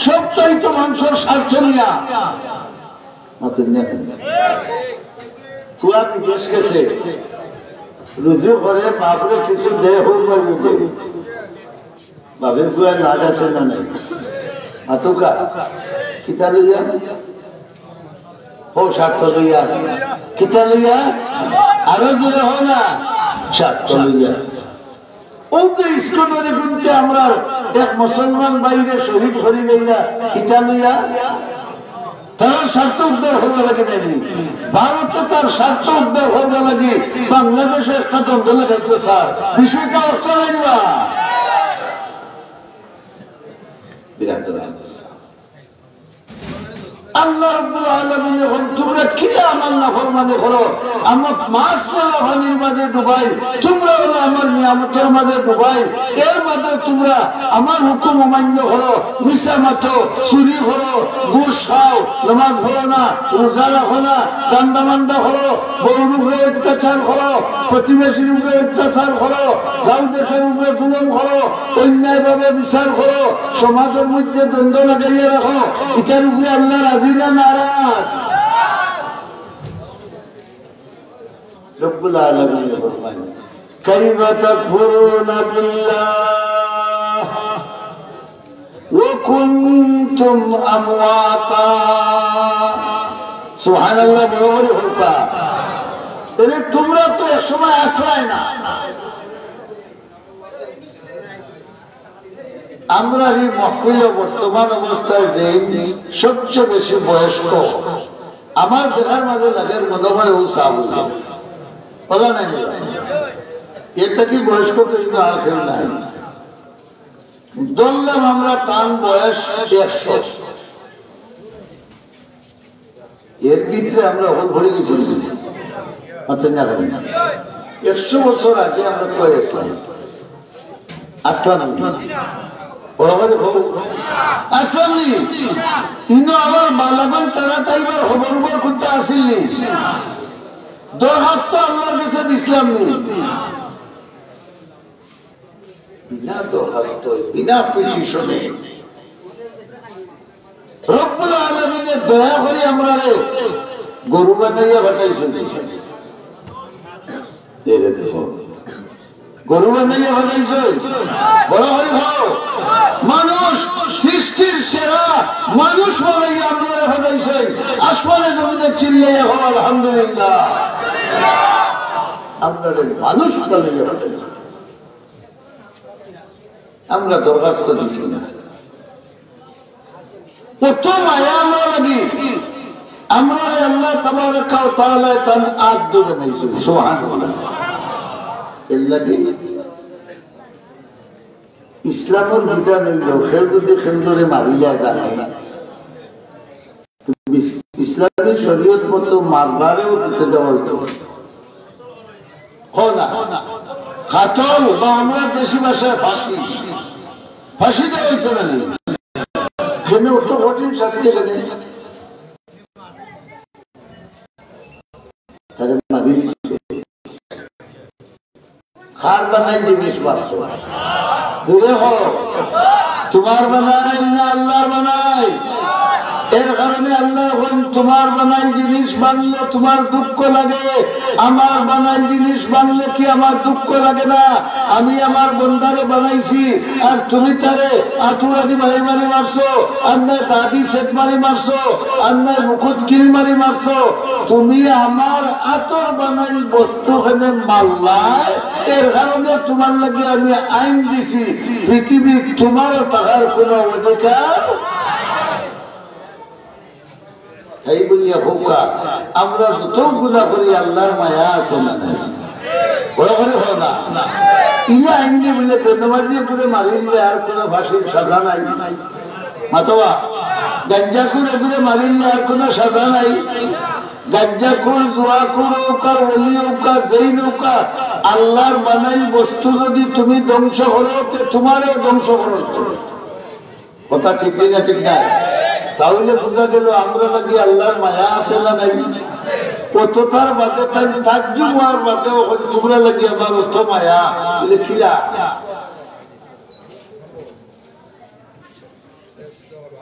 সবটাই তো মানুষের স্বার্থ নিয়া। পুয়া বিদেশ গেছে, রুজু করে বাপরে কিছু দেহ বাবে পুয়া না গেছে না নাই আতুকা কিতা লইয়া হো স্বার্থ লইয়া, কিতা লইয়া আরো জোরে হো না স্বার্থ লইয়া। ও তো স্কুলের কিন্তু আমরা এক মুসলমান বাইরে শহীদ করি যাইয়া কিতা লইয়া, তার স্বার্থ উদ্ধার হওয়া লাগে নাকি? ভারতে তার স্বার্থ উদ্ধার হওয়া লাগে, বাংলাদেশে একটা দ্বন্দ্ব লাগাইতো স্যার, বিষয়টা অর্থ লাগবা বিরাট। আল্লাহ রাব্বুল আলামিন যখন তোমরা কি আমার নাফরমানি করো, আমার মাছ পানির মাঝে ডুবাই, তোমরা হলো আমার নিয়ামতের মাঝে ডুবাই, এর মাঝে তোমরা আমার হুকুম অমান্য করো, মিশা মাথো, চুরি করো, ঘুষ খাও, নামাজ পড়ো না, রোজা রাখো না, দান্দা মান্দা করো, বউর উপরে অত্যাচার করো, প্রতিবেশীর উপরে অত্যাচার করো, গাঁও দেশের উপরে জুলুম করো, অন্যায় ভাবে বিচার করো, সমাজের মধ্যে দ্বন্দ্ব লাগাইয়া রাখো, এটার উপরে আল্লাহ রাজি না নারাজ? রব্বুল আলামিন ফরমান কাইফা তাকফুরুনা বিল্লাহ ওয়া কুনতুম আমওয়াতা। সুবহানাল্লাহ, বড় হলকা এরে তোমরা তো এক সময় আসলাই না। আমরা এই মহফিলে বর্তমান অবস্থায় যে সবচেয়ে বেশি বয়স্ক আমার দেখার মাঝে লাগে মনে হয় ও সাবু বলা নাই, এটা কি বয়স্ক কিন্তু আর কেউ নাই। ধরলাম আমরা তার বয়স 100, এর ভিতরে আমরা হল ভরে গেছি 100 বছর আগে আমরা কয়ে আসলাম আসলামনি ইনো আমার বালাবান তারা তাইবার খবর উপর করতে আসিলনি দরখাস্ত আল্লাহর কাছে দিছিলাম নি বিনা দরখাস্ত বিনা পিটিশনে রব্বুল আলামিনের দয়া করে আমরা গরু বানাইয়া পাঠাইছেন দেখো গরু বানাইয়া পাঠাইছে বড় করে খাও মানুষ সৃষ্টির সেরা মানুষ বানাইয়া আপনারা পাঠাইছে আসমানে জমিতে চিল্লাইয়া হো আলহামদুলিল্লাহ আপনারা মানুষ বানাইয়া পাঠাইছে আমরা দরখাস্ত দিছি না প্রথম আয়া আমরা লাগি আমরা আল্লাহ তাবারাকা ওয়া তাআলা তান আদ বানাইছে সুবহানাল্লাহ ইসলামের বিধান হইল সে যদি খেলরে মারিয়া জানে ইসলামী শরীয়ত মতো মারবারেও দিতে দেওয়া হইত না কাতল বা আমরা দেশি ভাষায় ফাঁসি ফাঁসি দেওয়া হইত না এখানে অত কঠিন শাস্তি এখানে তারা মারি খার বানাই জিনিস বাঁচো দূরে হো তোমার বানাই না আল্লাহর বানাই এর কারণে আল্লাহ তোমার বানাই জিনিস বানলে তোমার দুঃখ লাগে আমার বানাই জিনিস বানলে কি আমার দুঃখ লাগে না আমি আমার বন্ধারে বানাইছি আর তুমি তারে আতুরাদি মারি মারি মারছো আর নয় দাদি সেট মারি মারছো আর নয় মুকুট কিল মারি মারছো তুমি আমার আতর বানাই বস্তু খানে মাল্লায় এর কারণে তোমার লাগে আমি আইন দিছি পৃথিবীর তোমারও টাকার কোন অধিকার এই বলিয়া ভোকা আমরা যত গুণা করি আল্লাহর মায়া আছে না বড় করে হয় না ইয়া আইনকে বলে বেদমারিয়ে করে মারিলে আর কোন ফাঁসির সাজা নাই মাতোয়া গাঞ্জাকুর এগুলো মারিলে আর কোন সাজা নাই গাঞ্জাকুর জুয়াকুর নৌকা অলি নৌকা যেই নৌকা আল্লাহর বানাই বস্তু যদি তুমি ধ্বংস করো তোমারও ধ্বংস করো কথা ঠিক না ঠিক না তাহলে বোঝা গেল আমরা নাকি আল্লাহর মায়া আছে না নাই কতটার বাদে তাই তাজ্জুব হওয়ার বাদেও তোমরা লাগি আমার অত মায়া লেখিরা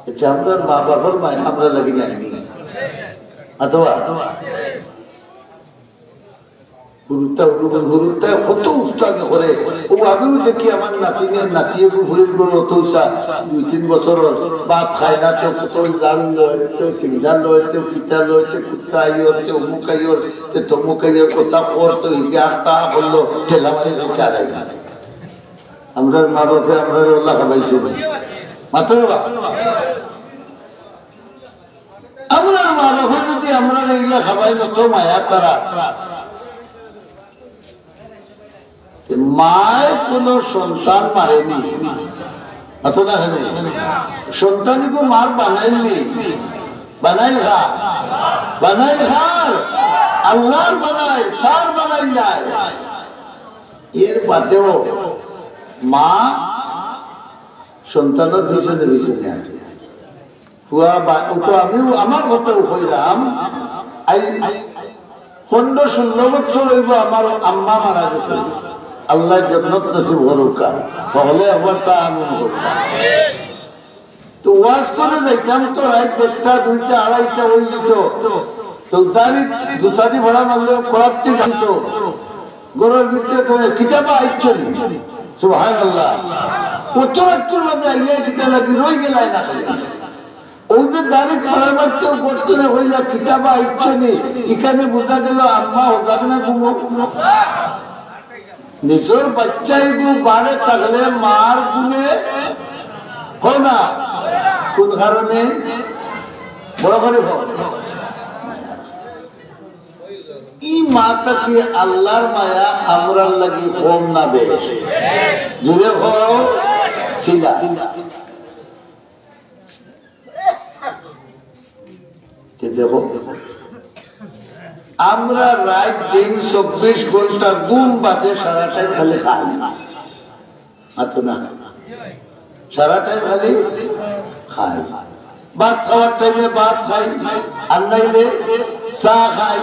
এটা আমরা মা বাবার মায়া আমরা লাগি নাইনি অথবা গুরুত্ব কত উস্তাদি করে ও আমিও দেখি আমার নাতিনের নাতিয়ে ভুলের করে অত 2-3 বছর ভাত খায় না কেউ কত জাল লয় কেউ সিংহা লয় কেউ পিতা লয় কেউ কুত্তা আইয়র কেউ অমুক আইয়র কে তমুক আইয়র কথা পর তো ইকে আস্তা করলো ঠেলা মারি চারাই আমরা মা বাপে আমরা আল্লাহ খাবাইছি মাত্র আমরা মা বাপে যদি আমরা এগুলা খাবাই না তো মায়া তারা মায় কোন সন্তান মারেনি সন্তানকে মার বানাইনি বানাইল খার আল্লাহর বানাই তার বানাই যায় এর বাদেও মা সন্তানের পিছনে পিছনে আছে আমিও আমার কথা হইলাম 15-16 বছর হইব আমার আম্মা মারা গেছে আল্লাহ জান্নাত নসিব করুকা তাহলে একবার তা আমি তো ওয়াজ করে যাইতাম তো রাত 1টা 2টা 2:30 হয়ে যেত তো দাঁড়ি জুতাটি ভাড়া মারলে করাতে গাইত গরুর ভিতরে তোমার কিতাবা আইচ্ছনি সুবহানাল্লাহ কত রাত্র মাঝে আইয়া কিতা লাগি রই গেলাই না ওদের দাঁড়ি খরা মারতেও করতে না হইলা কিতাবা আইচ্ছনি এখানে বোঝা গেল আম্মা হোজাক না ঘুমো নিজের বাচ্চাই বাড়ে থাকলে মার গুণে হয় না কোন কারণে বড় করে ই মাতাকে আল্লাহর মায়া আমরার লাগি কম না বেশ জুড়ে খিলা দেখো আমরা রাত দিন 24 ঘন্টা ঘুম বাদে সারাটাই খালি খাই মাত্র না সারা টাইম খালি খাই, ভাত খাওয়ার টাইমে ভাত খাই, আর নাইলে চা খাই,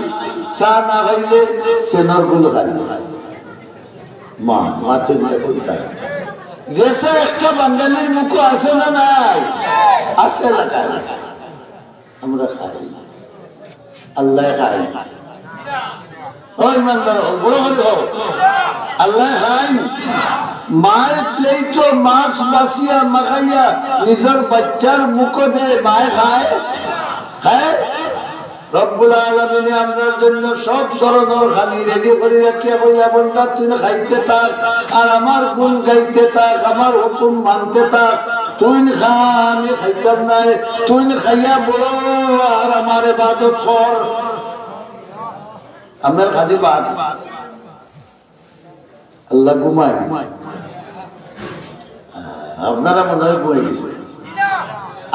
চা না খাইলে সেনর গুল খাই। মা মাতে দেখুন তাই যেসে একটা বাঙালির মুখ আছে না নাই? আছে লাগাই, আমরা খাই, আল্লাহ খাই। ওই ইমানদার হোক, বড় করে হোক, আল্লাহ খাই। মায়ের প্লেটও মাছ বাসিয়া মাখাইয়া নিজের বাচ্চার মুখ দে, মায় খায় খায়। রব্বুল আলামিনে আমরার জন্য সব ধরনের খানি রেডি করে রাখিয়া বইয়া বন্ধা তুই খাইতে থাক, আর আমার গুণ গাইতে থাক, আমার হুকুম মানতে থাক। তুই খা, আমি খাইতাম নাই, তুই খাইয়া বড় আর আমার ইবাদত কর। আমার খালি বাদ আল্লাহ ঘুমায়, আপনারা মনে হয় ঘুমাই গেছে।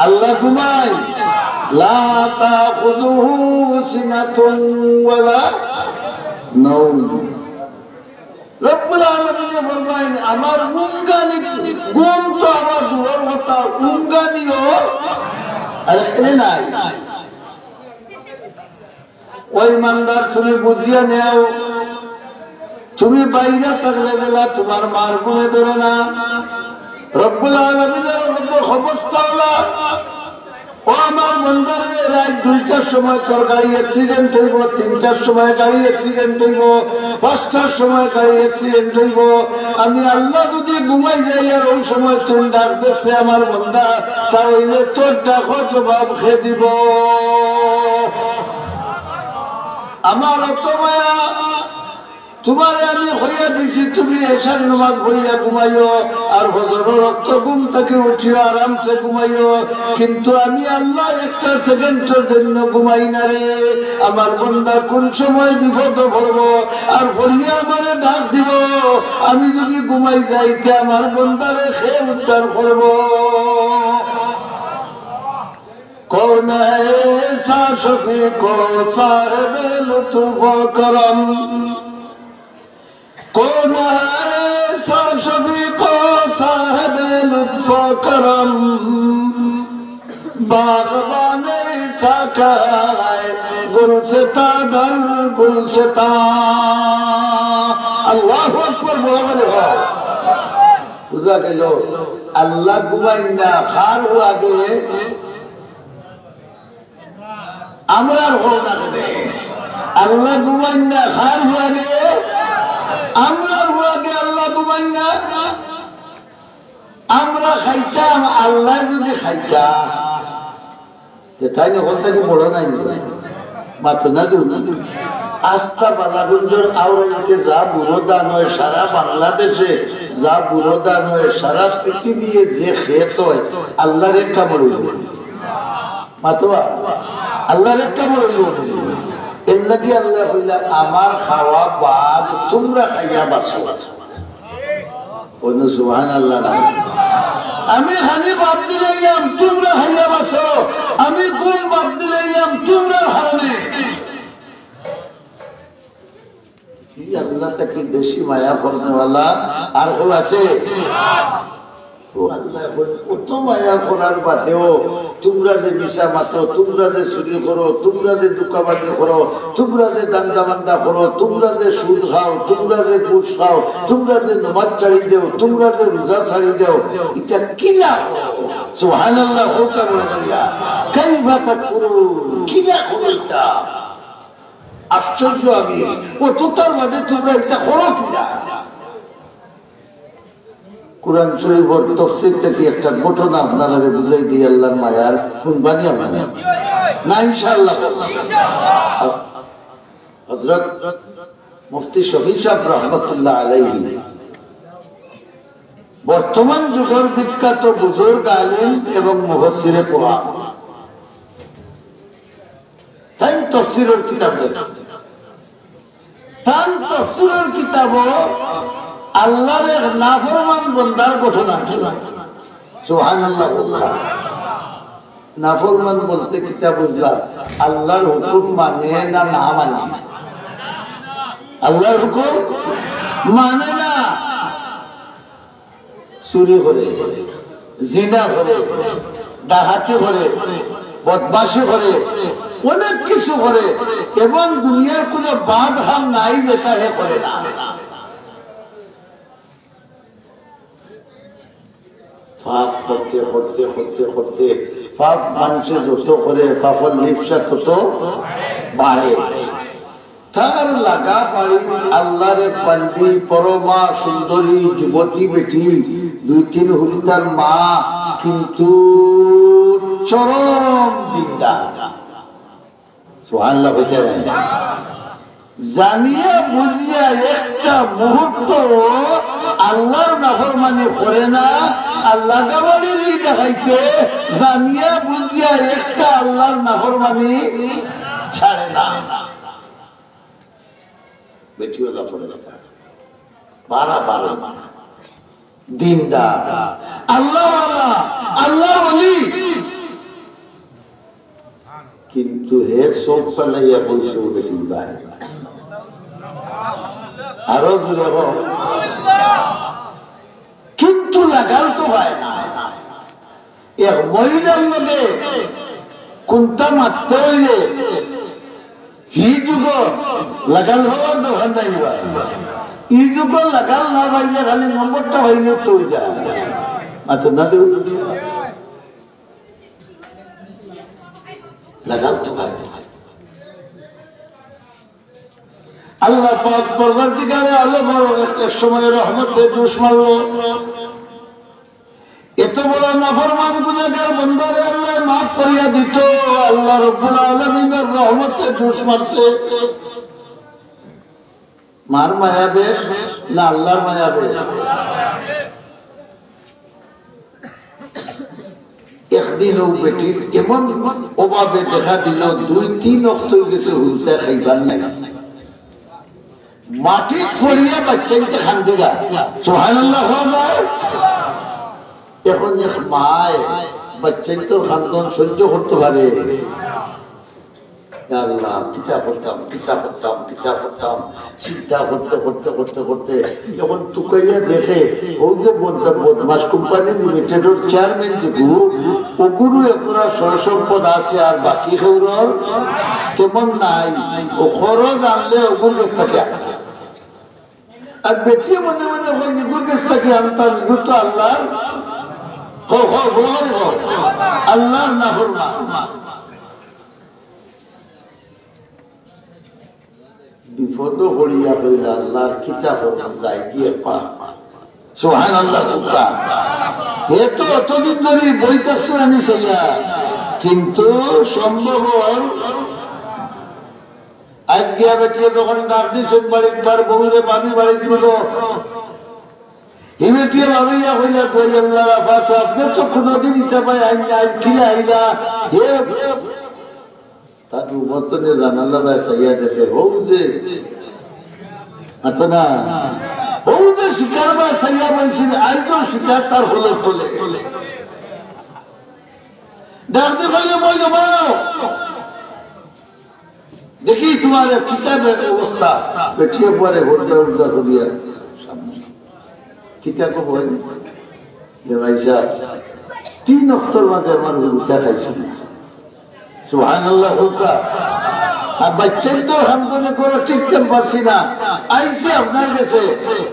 আল্লাহ ঘুমায়, লা তাখুযুহু সিনাতুন ওয়ালা নাওম। রব্বুল আলামিন ফরমায়েন আমার উঙ্গানি, ঘুম তো আমার দূরের কথা, উঙ্গানিও আর এখানে নাই। ওই ইমানদার তুমি বুঝিয়া নেও, তুমি বাইরে থাকলে গেলা তোমার মার ঘুমে ধরে না। রব্বুল আলামিনের অবস্থা হলো, ও আমার বন্ধারে রাত 2টার সময় তোর গাড়ি অ্যাক্সিডেন্ট হইব, 3টার সময় গাড়ি অ্যাক্সিডেন্ট হইব, 5টার সময় গাড়ি অ্যাক্সিডেন্ট হইব। আমি আল্লাহ যদি ঘুমাই যাই আর ওই সময় তুমি ডাক দিচ্ছে আমার বন্ধা, তাহলে তোর ডাকো জবাব খেয়ে দিব। আমার অত মায়া তোমারে আমি হইয়া দিছি, তুমি এশার নামাজ হইয়া ঘুমাইও আর ফজরের রক্ত ঘুম থেকে উঠিও আরামসে ঘুমাইও, কিন্তু আমি আল্লাহ একটা সেকেন্ডের জন্য ঘুমাই না রে। আমার বন্দা কোন সময় বিপদ পড়ব আর পড়িয়া আমারে ডাক দিব, আমি যদি ঘুমাই যাইতে আমার বন্দারে খেয়ে উদ্ধার করব। कौन है ऐसा शफी को साहिब लुत्फ करम, कौन है ऐसा शफी को साहिब लुत्फ करम, बागबाने सा है गुलसिता दर गुलसिता। अल्लाह अकबर बोल हो बुझा गেল। আল্লাহ ঘুমাই না, খার হুয়া গে আমরা হল না দে। আল্লাহ ঘুমাই না, খার হুয়া গে আমরা হুয়া গে। আল্লাহ ঘুমাই না, আমরা খাইতাম। আল্লাহ যদি খাইতা তাই না হল থেকে বড় নাই মাত্র না দূর আস্থা বালাগঞ্জর আওরাইতে যা বুড়ো দান হয় সারা বাংলাদেশে, যা বুড়ো দান হয় সারা পৃথিবী, যে খেত হয় আল্লাহর একটা বড় মাতবা, আল্লাহর একটা বড় এর লাগি আল্লাহ কইলা আমার খাওয়া বাদ তোমরা খাইয়া বাঁচো। সুবহানাল্লাহ না, আমি হানি বাদ দিলাম তোমরা খাইয়া বাঁচো, আমি গুম বাদ দিলাম তোমরা হারনে। আল্লাহ তাকে বেশি মায়া করনেওয়ালা আর কেউ আছে? কত মায়া করার বাদেও তোমরা যে মিশা মাতো, তোমরা যে চুরি করো, তোমরা যে দুকাবাজি করো, তোমরা যে দান্দা বান্দা করো, তোমরা যে সুদ খাও, তোমরা যে ঘুষ খাও, তোমরা যে নামাজ ছাড়ি দেও, তোমরা যে রোজা ছাড়ি দেও, এটা কিলা সুবহানাল্লাহ হোকা বলে দিয়া কাইফা তাকফুরুন, কিলা হলো এটা? আশ্চর্য আমি কতটার মাঝে তোমরা এটা করো কিনা। কোরআন শরীফের তাফসীর থেকে একটা ঘটনা আপনারা বুঝাই দিই আল্লাহর মায়ার শুনবানি আপনারা না ইনশাআল্লাহ। হযরত মুফতি শফি সাহেব রাহমাতুল্লাহ আলাইহি বর্তমান যুগের বিখ্যাত বুজুর্গ আলেম এবং মুফাসসিরে কোরআন, তাই তাফসীরের কিতাব লেখেন। তার তাফসীরের কিতাবও আল্লাহর এক নাফরমান বান্দার ঘটনা। সুবহানাল্লাহ। নাফরমান বলতে কিতাব বুঝলা আল্লাহর হুকুম মানে না না মানে? আল্লাহর হুকুম মানে না, চুরি করে, জিনা করে, ডাকাতি করে, বদমাশি করে, অনেক কিছু করে, এবং দুনিয়ার কোনো বাদ হাম নাই যেটা হে করে না। পাপ করতে করতে করতে করতে পাপ মানুষে যত করে পাপর লিপসা তত বাড়ে। তার লাগা পাড়ি আল্লাহরে পান্ডি পরমা সুন্দরী যুবতী বেটি 2-3 হুলিতার মা, কিন্তু চরম দিকটা সুবহানাল্লাহ হইতে যায়। জানিয়া বুঝিয়া একটা মুহূর্ত আল্লাহর নাফরমানি করে না, আল্লাহ গাবাড়ির দেখাইতে জানিয়া বুঝিয়া একটা আল্লাহর নাফরমানি ছাড়ে না। বেটিও পড়ে বারা দিনদার আল্লাহ আল্লাহ বলি, কিন্তু হে সব পেলাইয়া বৈশ্ব বেটির বাইরে আরো জুড়ে কিন্তু লাগাল তো হয় না। এক মহিলার লগে কোনটা মারতে হইলে হি যুগ লাগাল হওয়ার দোকান নাই, ই যুগ লাগাল না পাইলে খালি নম্বরটা হইলে তো যায় আচ্ছা না দেব লাগাল তো হয়। আল্লাহ পাক পরবর্তীকালে আলম এক সময় রহমতে জোশ মারল। এত বড় নাফরমান গুনাহগার বন্দারে আল্লাহ মাফ করিয়া দিত। আল্লাহ রাব্বুল আলামিনের রহমতে জোশ মারছে। মার মায়া বেশ না আল্লাহর মায়া বেশ? একদিন ও বেটির এমন অভাবে দেখা দিল 2-3 অক্ত গেছে হুলতে খাইবার নাই, মাটি পড়িয়া বাচ্চাকে খান্দি গা সুবহানাল্লাহ হওয়া যায়। এখন এক মায় বাচ্চাকে তো খান্দন সহ্য করতে পারে। আল্লাহ কিতাব পড়তাম চিন্তা করতে করতে করতে করতে যখন টুকাইয়া দেখে ও যে বদমাস কোম্পানি লিমিটেডের চেয়ারম্যান যেগু ওগুরু একটা সরসম্পদ আছে আর বাকি খবর তেমন নাই, ও খরচ আনলে ওগুর কাছ থেকে আর বেটিয়ে মনে মনে হয় নিগুর কাছ থেকে আনতাম। নিগুর তো আল্লাহর আল্লাহর নাফরমান। বিপদ পড়িয়া হইল আল্লাহর কিতাব যাই গিয়ে পা সুবহানাল্লাহ। হে তো অতদিন ধরে বই কাছে আনিছে, কিন্তু সম্ভব আজ গিয়া বেটিয়ে যখন ডাক দিয়েছেন বাড়ির তার বউরে বাবি বাড়ি দিল, হি বেটিয়ে ভাবিয়া হইলা দই আল্লাহ রাফাত আপনি তো কোনদিন ইচ্ছা পাই আইন কিনে আইলা হে তার মতনে জানালা ভাই সাইয়া দেখে হোক যে না হোক যে শিকার বা সাইয়া বলছিল আইতো শিকার তার হলো তোলে ডাকতে পাইলে বই জমাও দেখি তোমার কিতাবের অবস্থা। বেঠিয়ে পরে হরদা করিয়া সামনে কিতাব বই যে ভাই সাহেব 3 অক্তর মাঝে আমার উল্টা খাইছিল সুবহানাল্লাহ। আর বাচ্চার তো হামদনে করে টিকতে পারছি না, আইসে আপনার কাছে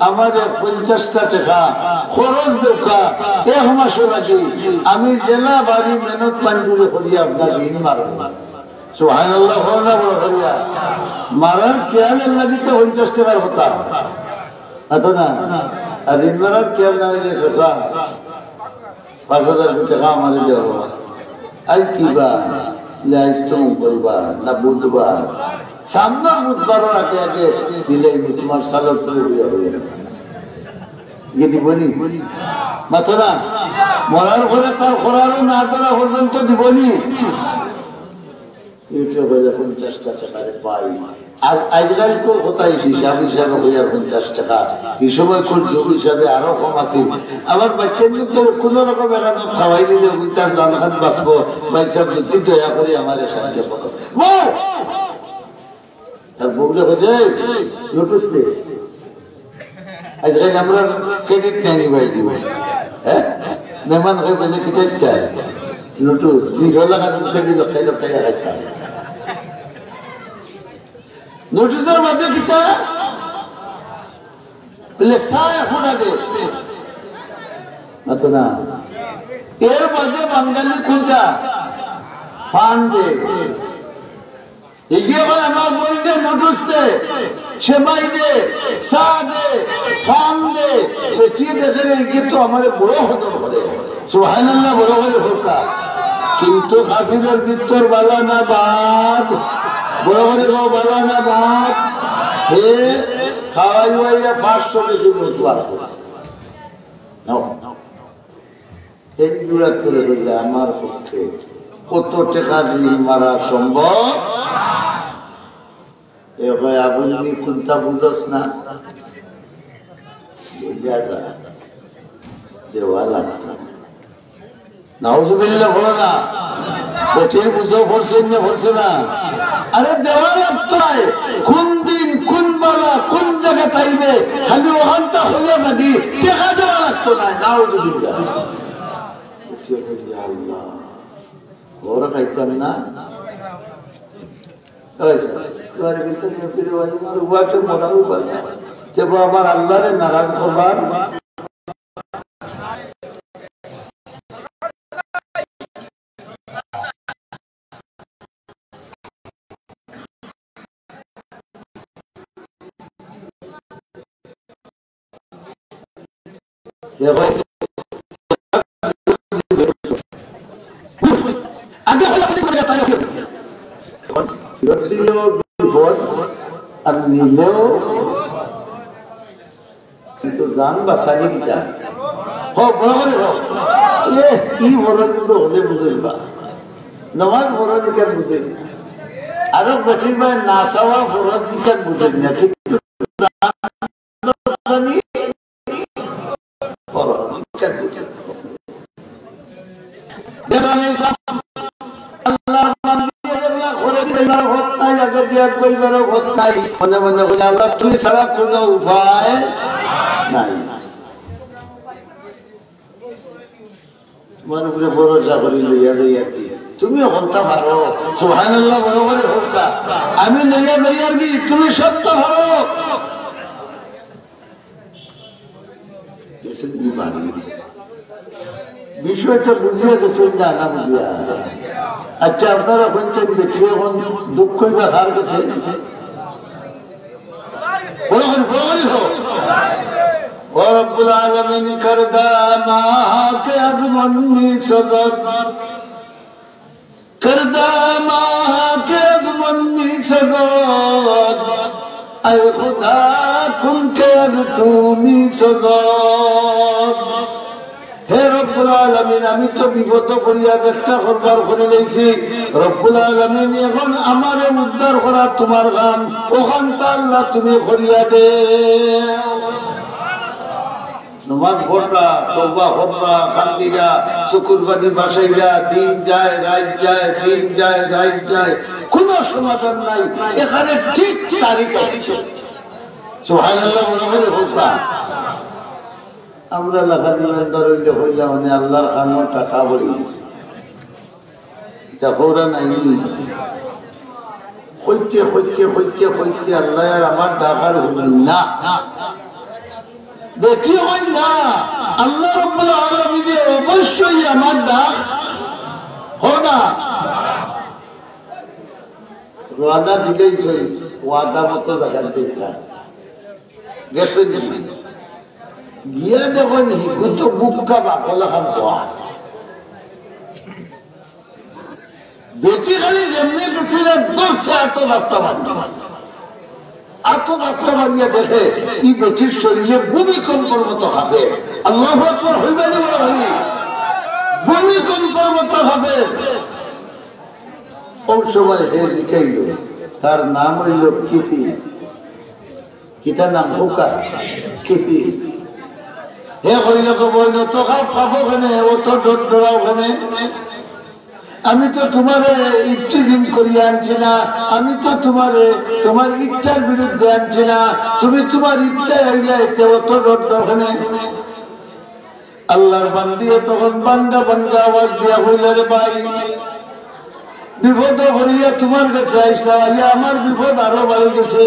আমার 50টা টাকা খরচ দোকা 1 মাস লাগি আমি জেলা বাড়ি মেহনত পাঞ্জুরে করিয়া আপনার ঋণ মারব সুবহানাল্লাহ। করিয়া মারার খেয়ালের লাগিতে 50 টাকার হতা এত না, আর ঋণ মারার খেয়াল না হইলে 5,000 টাকা আমার দেওয়া আজ কিবা মঙ্গলবার না বুধবার সামনের বুধবার আগে আগে দিলে তোমার সালোর চলে হয়ে দিবনি মাথো না মরার ঘরে তার খোরারও না ধরা পর্যন্ত দিবনি। 50 টাকারে পাই আজকাল তো কোথায় হিসাব হিসাবে হইয়া 50 টাকা হিসেবে যুগ হিসাবে আরো কম আছে। আবার বাচ্চার কোন রকম এলাকা খাওয়াই দিলে তার দানখান বাঁচবো বাইসাব যদি দয়া করে আমার সাহায্য করো। তার বউলে হয়েছে নোটিস দে আজকাল আমরা ক্রেডিট নেয়নি ভাই দিব হ্যাঁ মেহমান হয়ে বলে খেতে চায় লুটু জিরো লাগা দুঃখে লক্ষাই লক্ষাই একটা নোটিসের মধ্যে কিতা বলে সায় এখন আগে না এর মধ্যে বাঙালি কোনটা ফান দে এগিয়ে হয় আমার বইতে নোটিস দে সেমাই দে চা দে ফান দে পেছিয়ে দেখে এগিয়ে তো আমার বড় হতে পারে সুবহানাল্লাহ বড় হয়ে হোকা কিন্তু কাফিরের ভিতর বালা না বাদ বড় করে গাও বালা না বাদ হে খাওয়াই ওয়াইয়া 500 বেশি মতুয়ার এক জোড়া করে হইলে আমার পক্ষে কত টাকা ঋণ মারা সম্ভব এ হয় আপনি কোনটা বুঝস না বুঝা যায় দেওয়া লাগতো নাউজুবিল্লাহ বলো না বেটির বুঝো পড়ছেন না পড়ছে না আরে দেওয়া লাগতো কোন দিন কোন বেলা কোন জায়গা তাইবে খালি ওখানটা হইয়া নাকি টাকা দেওয়া লাগতো না নাউজুবিল্লাহ আল্লাহ ওরা খাইতাম না আমার আল্লাহরে নারাজ করবার আর নিলেও কিন্তু জান বাঁচালি কিটা হোক বড় করে হোক ই বড় কিন্তু হলে বুঝেবা নমাজ ফরজ ইকান বুঝেন আরো বেটির ভাই না চাওয়া ফরজ ইকান বুঝেন না কিন্তু তুই ছাড়া কোন উপায় নাই তোমার উপরে ভরসা করি লইয়া লইয়া কি তুমি হলতা ভালো সুবহানাল্লাহ বড় করে হোকা আমি লইয়া লইয়ার কি তুমি সত্য ভালো বিষয়টা বুঝিয়ে গেছেন না না বুঝিয়া আচ্ছা আপনারা বলছেন দেখি এখন দুঃখ হার গেছে رب العالمين کردا ماں کے ازمنی سزد کردا ماں کے ازمنی سزد اے خدا کن کے از تومی سزد হে রব্বুল আলামিন আমি তো বিপদ পড়িয়া একটা করবার করে লইছি রব্বুল আলামিন এখন আমারে উদ্ধার করা তোমার গান ওখানটা আল্লাহ তুমি করিয়া দে নমাজ পড়রা তওবা কররা খান্দিরা শুকরবানি বাসাইরা দিন যায় রাত যায় দিন যায় রাত যায় কোনো সমাধান নাই এখানে ঠিক তারিখ আছে সুবহানাল্লাহ বলে বলে হোকা আমরা লেখা দিবেন দরিদ্র হইলে মানে আল্লাহর খানোর টাকা বলে গেছে এটা হৌরা নাইনি হইতে হইতে হইতে হইতে আল্লাহ আর আমার ডাকার হলেন না দেখি হয় না আল্লাহ রাব্বুল আলামিনের অবশ্যই আমার ডাক হো না ওয়াদা দিলেই চলে ওয়াদা মতো দেখার চেষ্টা গেছে গিয়া দেখুন হিকু তো বুককা বাকলা খান বেঁচে খালি যেমনি গেছিল দর্শে এত রাস্তা মারিয়া দেখে এই বেটির শরীরে ভূমিকম্পর মতো হবে আল্লাহু আকবার হইবে না বলি ভূমিকম্পর মতো হবে ওই সময় হে লিখাইল তার নাম হইল কিফি কিতার নাম হুকা কিফি হে হইল বইল তো খাবো ওখানে ও তো ডরা ওখানে আমি তো তোমারে ইফতিজিম করিয়া আনছি না আমি তো তোমারে তোমার ইচ্ছার বিরুদ্ধে আনছি না তুমি তোমার ইচ্ছায় আইয়া এতে ও তো ডর ওখানে আল্লাহর বান্দিয়ে তখন বাঙ্গা বাঙ্গা আওয়াজ দিয়া হইল, রে ভাই বিপদ হইয়া তোমার কাছে আইসলাম, আইয়া আমার বিপদ আরো বাড়ি গেছে।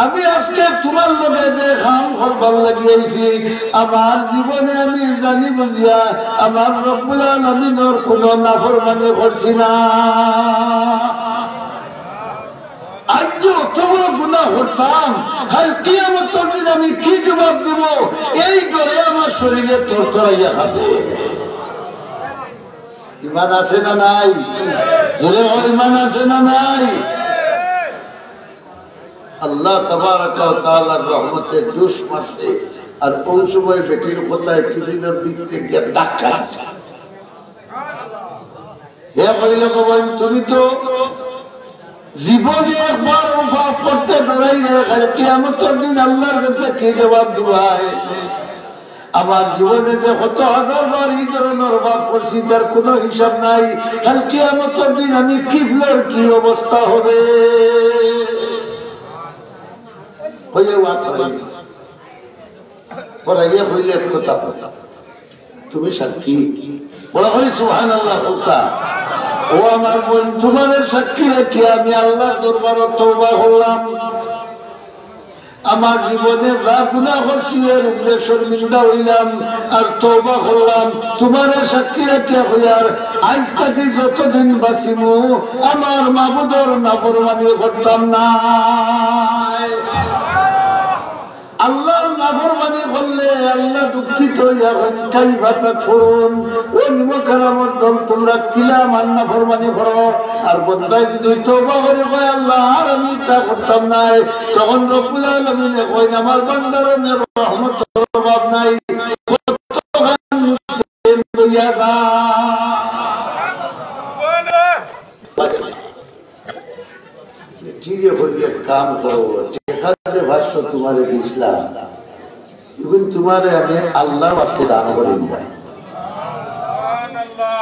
আমি আজকে তোমার লোকে যে খাম করবার লাগিয়েছি, আমার জীবনে আমি জানি বুঝিয়া আমার রব্বুল আলামিনের কোন নাফরমানি করছি না। আজ যে অত বড় গুনাহ করতাম, কাল কিয়ামতের দিন আমি কি জবাব দিব? এই করে আমার শরীরে তরতরাইয়া খাবে। ইমান আছে না নাই? জোরে ইমান আছে না নাই? আল্লাহ তাবারক ওয়া তাআলার রহমতে জোশ মারছে, আর ওই সময় বেটির কোথায় কিলিনের ভিতরে গিয়ে ধাক্কা দিছে। হে কইল, তুমি তো জীবনে একবার পাপ করতে ডরাই রে, কিয়ামতের দিন আল্লাহর কাছে কি জবাব দিবাই? আমার জীবনে যে কত হাজার বার এই ধরনের পাপ করছি তার কোন হিসাব নাই। কাল কিয়ামতের দিন আমি কিবলার কি অবস্থা হবে? তুমি সাক্ষী বলা করি সুবহানাল্লাহ। ও আমার বোন, তোমার সাক্ষী রেখে আমি আল্লাহর দরবারে তওবা করলাম। আমার জীবনে যা গুনাহ করছি এর উপরে শর্মিন্দা হইলাম আর তওবা করলাম। তোমার সাক্ষী রেখে হইয়ার আজ থেকে যতদিন বাঁচিমু আমার মাবুদের নাফরমানি করতাম না। আল্লাহর নাফরমানি করলে আল্লাহ দুঃখিত হইয়া কাইফা তাকুন, ও নিমকারামত দল তোমরা কিলা আমার নাফরমানি করো। আর বন্দায় যদি তওবা করে কয় আল্লাহ আর আমি তা করতাম নাই, তখন রব্বুল আলামিনে কয় আমার বান্দার রহমতের অভাব নাই, লইয়া যা। ঠিক আছে, কাম করো, যে ভাষ্য তোমারে দিয়েছিলাম এখন তোমারে আমি আল্লাহর বাস্তে দান করি না,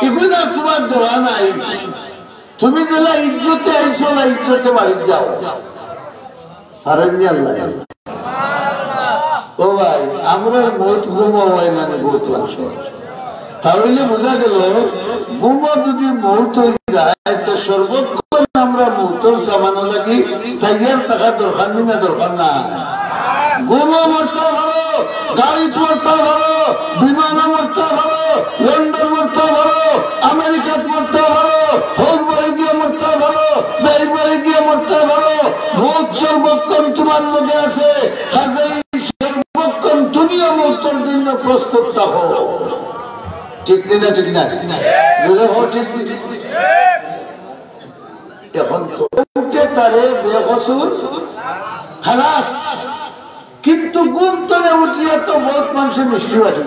এখন আর তোমার দেওয়া নাই। তুমি যেলা ইজ্জতে আইসো না, ইজ্জতে বাড়ি যাও, পারেননি আল্লাহ। ও ভাই, আমরা বহুত গুমো হয় না বহুত মানুষ, তাহলে বোঝা গেল গুমো যদি মৌত হয়ে যায় তো সর্বক্ষণ আমরা মৌতর সামানো লাগি তাইয়ার টাকা দরকার নেই না, দরকার না। গুমো মরতে ভালো, গাড়ি মরতে ভালো, বিমানে মরতে ভালো, লন্ডন মরতে ভালো, আমেরিকাত মরতে ভালো, হোক বাড়ি গিয়ে মরতে ভালো, বের বাড়ি গিয়ে মরতে ভালো। মৌত সর্বক্ষণ তোমার লোকে আছে, কাজেই সর্বক্ষণ তুমিও মৌতের জন্য প্রস্তুত থাকো। ঠিক না? ঠিক না? ঠিক। এখন তো উঠে তারে বেকসুর খালাস, কিন্তু গুম তলে উঠিয়ে তো বহুত মানুষের মিষ্টি বাটি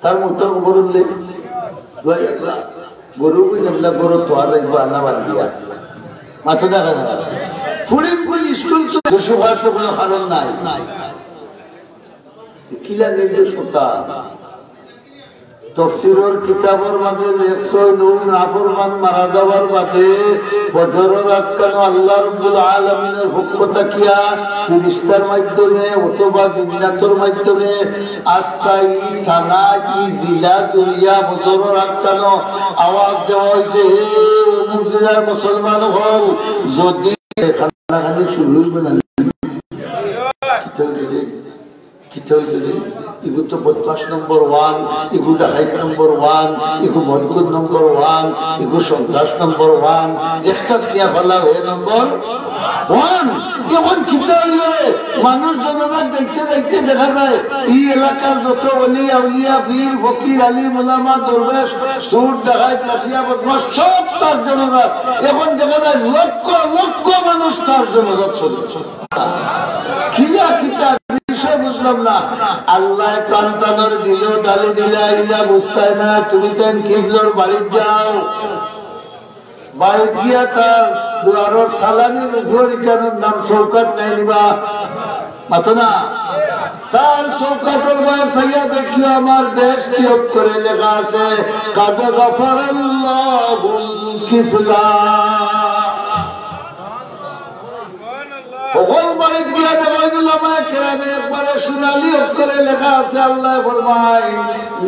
তার মুক্তর বললে গরু বুঝলাম, গরু তো আর লাগবো আনা বাদ দিয়া মাথা দেখা যায় ফুড়ি ফুড়ি স্কুল দুশোবার তো কোনো কারণ নাই। কিলা নির্দেশ করতাম তফসিরের কিতাবের মাঝে 109 নাফরমান মারা যাওয়ার বাদে বদরের আটকানো আল্লাহ রাব্বুল আলামিনের পক্ষ থাকিয়া ফেরেশতার মাধ্যমে অথবা জিন্নাতের মাধ্যমে আস্থাই থানা কি জিলা জুড়িয়া বদরের আটকানো আওয়াজ দেওয়া হয়েছে, হে অমুক জেলার মুসলমান হল, যদি খানাখানি শুরু হইবে না এগু তো বদমাস নম্বর 1, এগু ডাকাইত নম্বর 1, এগু মদগুদ নম্বর 1, এগু সন্ত্রাস নম্বর 1, একটা দিয়া ফেলা হয়ে নম্বর 1। এখন খিতা হইলে মানুষ জনগণ দেখতে দেখতে দেখা যায় এই এলাকার যত অলি আউলিয়া পীর ফকির আলিম ওলামা দরবেশ সুর ডাকাইত লাঠিয়া বদমাস সব তার জনজাত। এখন দেখা যায় লক্ষ লক্ষ মানুষ তার জনজাত সদস্য। খিলা খিতা বিষয় বুঝলাম না, আল্লাহ টানটানোর দিল ডালি দিলে আইলা বুঝতায় না। তুমি তেন কিবলোর বাড়ির যাও, বাড়িত গিয়া তার দুয়ারর সালামির উপরিকানোর নাম চৌকাত নাই নিবা মাতো না, তার চৌকাতের বয়স হইয়া দেখিও আমার দেশ চিয়ক করে লেখা আছে কাদ গাফারাল্লাহুল কিফলা। ওই বাড়ি গিয়া ওলামায়ে কেরামে একবারে সোনালি অক্ষরে লেখা আছে, আল্লাহ ফরমায়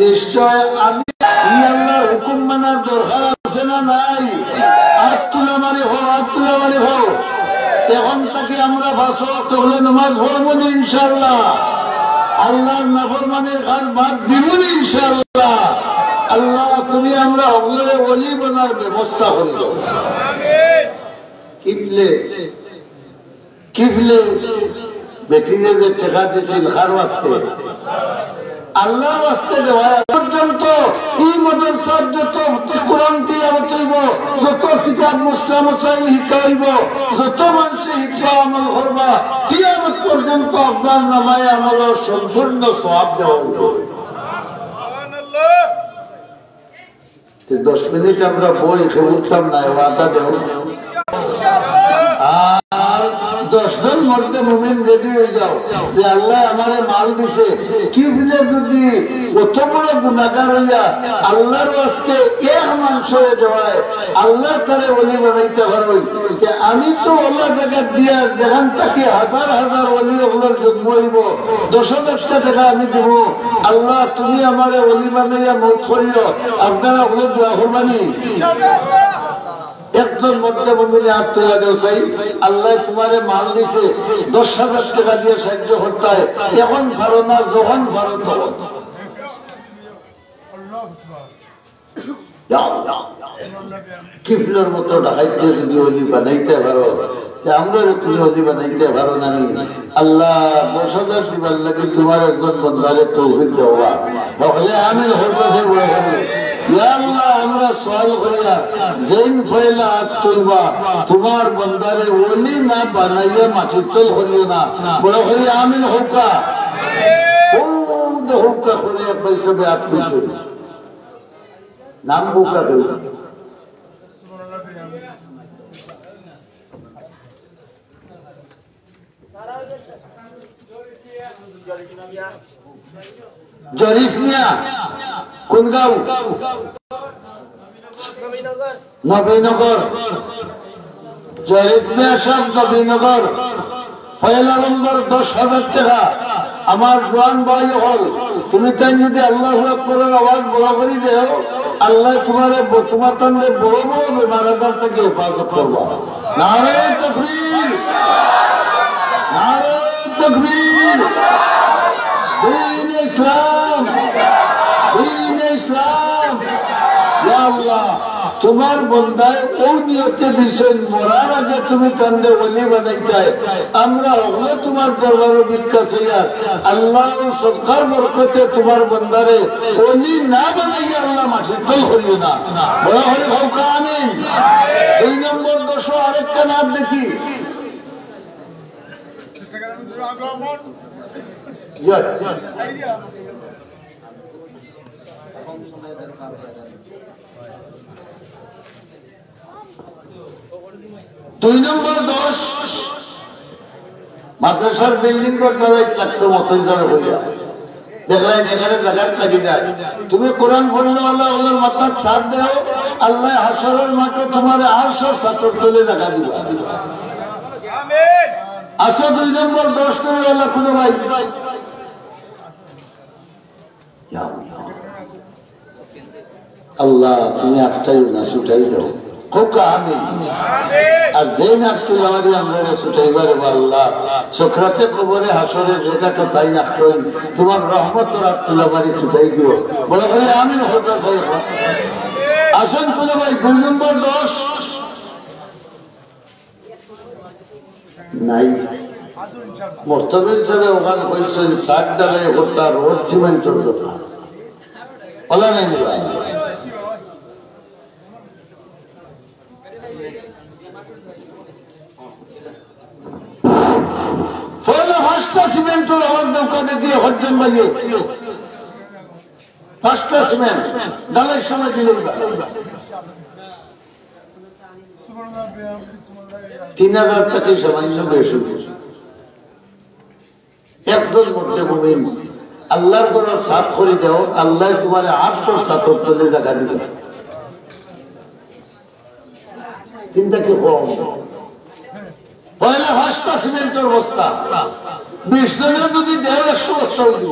নিশ্চয় আমি আল্লাহর হুকুম মানার দরকার আছে না নাই? হাত তুলা মারি হো, হাত তুলা মারি হো। এখন তাকে আমরা 5 ওয়াক্ত হলে নামাজ পড়ব না ইনশাআল্লাহ। আল্লাহর নাফরমানের কাজ বাদ দিব না ইনশাআল্লাহ। আল্লাহ তুমি আমরা ওগুলোরে ওলি বানার ব্যবস্থা করে দাও। কিফলে বেটিনে যে টাকা দিয়েছিল কার ওয়াস্তে? আল্লাহর ওয়াস্তে দেওয়া পর্যন্ত এই মাদ্রাসার যত কোরআন তিলাওয়াত হইব, যত কিতাব মুসলা মাসাইল শিক্ষা হইব, যত মানুষ শিক্ষা আমল করবা, কিয়ামত পর্যন্ত আপনার নামায় আমলের সম্পূর্ণ সওয়াব দেওয়া হইব। 10 মিনিট আমরা বই খেয়ে উঠতাম না, ওয়াদা দেও। আর 10 জন মধ্যে মুমিন রেডি হয়ে যাও যে আল্লাহ আমারে মাল দিছে, কি বলে যদি কত বড় গুনাহগার হইয়া আল্লাহর ওয়াস্তে এক মানুষ হয়ে যাওয়ায় আল্লাহ তারে ওলি বানাইতে পারবে। আমি তো ওলা জায়গা দিয়া যেখান থেকে হাজার হাজার ওলি ওগুলোর জন্ম হইব, 10,000 টাকা আমি দিব। আল্লাহ তুমি আমারে ওলি বানাইয়া মৌত করিও, আপনারা ওগুলো দোয়া করবানি। একজন মধ্যে মুমিনে হাত তুলে দেও চাই, আল্লাহ তোমারে মাল দিছে, 10,000 টাকা দিয়ে সাহায্য করতে হয়। এখন পারো না, যখন পারো তখন কিফলের মতো ডাকাইতে যদি অলি বানাইতে পারো, আমরা তুমি অলি বানাইতে পারো না নি? আল্লাহ 10,000 দিবার লাগে তোমার একজন বন্ধারে তৌফিক দেওয়া। তাহলে আমি হরকাছে বলে করি, আল্লাহ আমরা সওয়াল করিয়া জৈন ফয়লা হাত তুলবা, তোমার বন্দারে ওলি না বানাইয়া মাটির তল করিও না। বড় করি আমিন হোকা হোকা করে পয়সা হাত তুলছ, নাম হোকা দেব। জরিফ মিয়া কোন গাঁও? নবীনগর। জরিফ মিয়া সব নবীনগর। পয়লা নম্বর 10,000 টাকা। আমার জোয়ান ভাই হল, তুমি তাই যদি আল্লাহু আকবারের আওয়াজ বড় করে দেও, আল্লাহ তোমার তাহলে বড় বড় বেমার আজার থেকে হেফাজত করবা। নারে তাকবীর, নারে তাকবীর। দীন ইসলাম, দীন ইসলাম। ইয়া আল্লাহ তোমার বন্দায় ও নিয়তে দিছেন, মরার আগে তুমি তান্ডে ওলি বানাইতে। আমরা ওগুলো তোমার দরবারে ভিক্ষা চাইয়া, আল্লাহ সরকার বরকতে তোমার বন্দারে ওলি না বানাইয়া আল্লাহ মাটির তল করিও না। বড় হয়ে হোক আমিন। 2 নম্বর 10 আরেকটা নাম দেখি। দুই নম্বর 10 মাদ্রাসার বিল্ডিং করতে 1 লাখ মতো হিসাবে হইয়া দেখলাই যেখানে জায়গা থাকি যায়। তুমি কোরআন পড়লে আল্লাহ ওগুলোর মাথার সাথ দেও, আল্লাহ হাসরের মাঠে তোমার 800 ছাত্র তুলে জায়গা দিবা। আসো 2 নম্বর 10 করে আল্লাহ কোনো ভাই আল্লাহ তুমি একটাই না ছুটাই দাও। আর যে নাকতুল আমাদের আমরা ছুটাইবার আল্লাহ সখরাতে কবরে হাসরে জায়গাটা তাই নাকতেন, তোমার রহমত রাতুল আমারি ছুটাই দিব। বলে বলে আমি আসেন কোলে ভাই। 2 নম্বর 10 নাই মোর্তবের হিসাবে ওখানে কইছেন 60 ডালাই হত্যা রোড সিমেন্টের কথা বলা নাই। সিমেন্টের আওয়াজ দোকানে গিয়ে হজ্জন বাজিয়ে 5টা সিমেন্ট ডালের সময় দিলে 3,000 টাকা সামান্য বেশি। একদল মধ্যে মুমিন আল্লাহর ঘরের সাথ করে দেও, আল্লাহ তোমার 800 ছাত্র তুলে জায়গা দিবে। চিন্তা কি কম পয়লা 5টা সিমেন্টের বস্তা, 20 জনের যদি দেয় 100 বস্তা হয়ে দিব।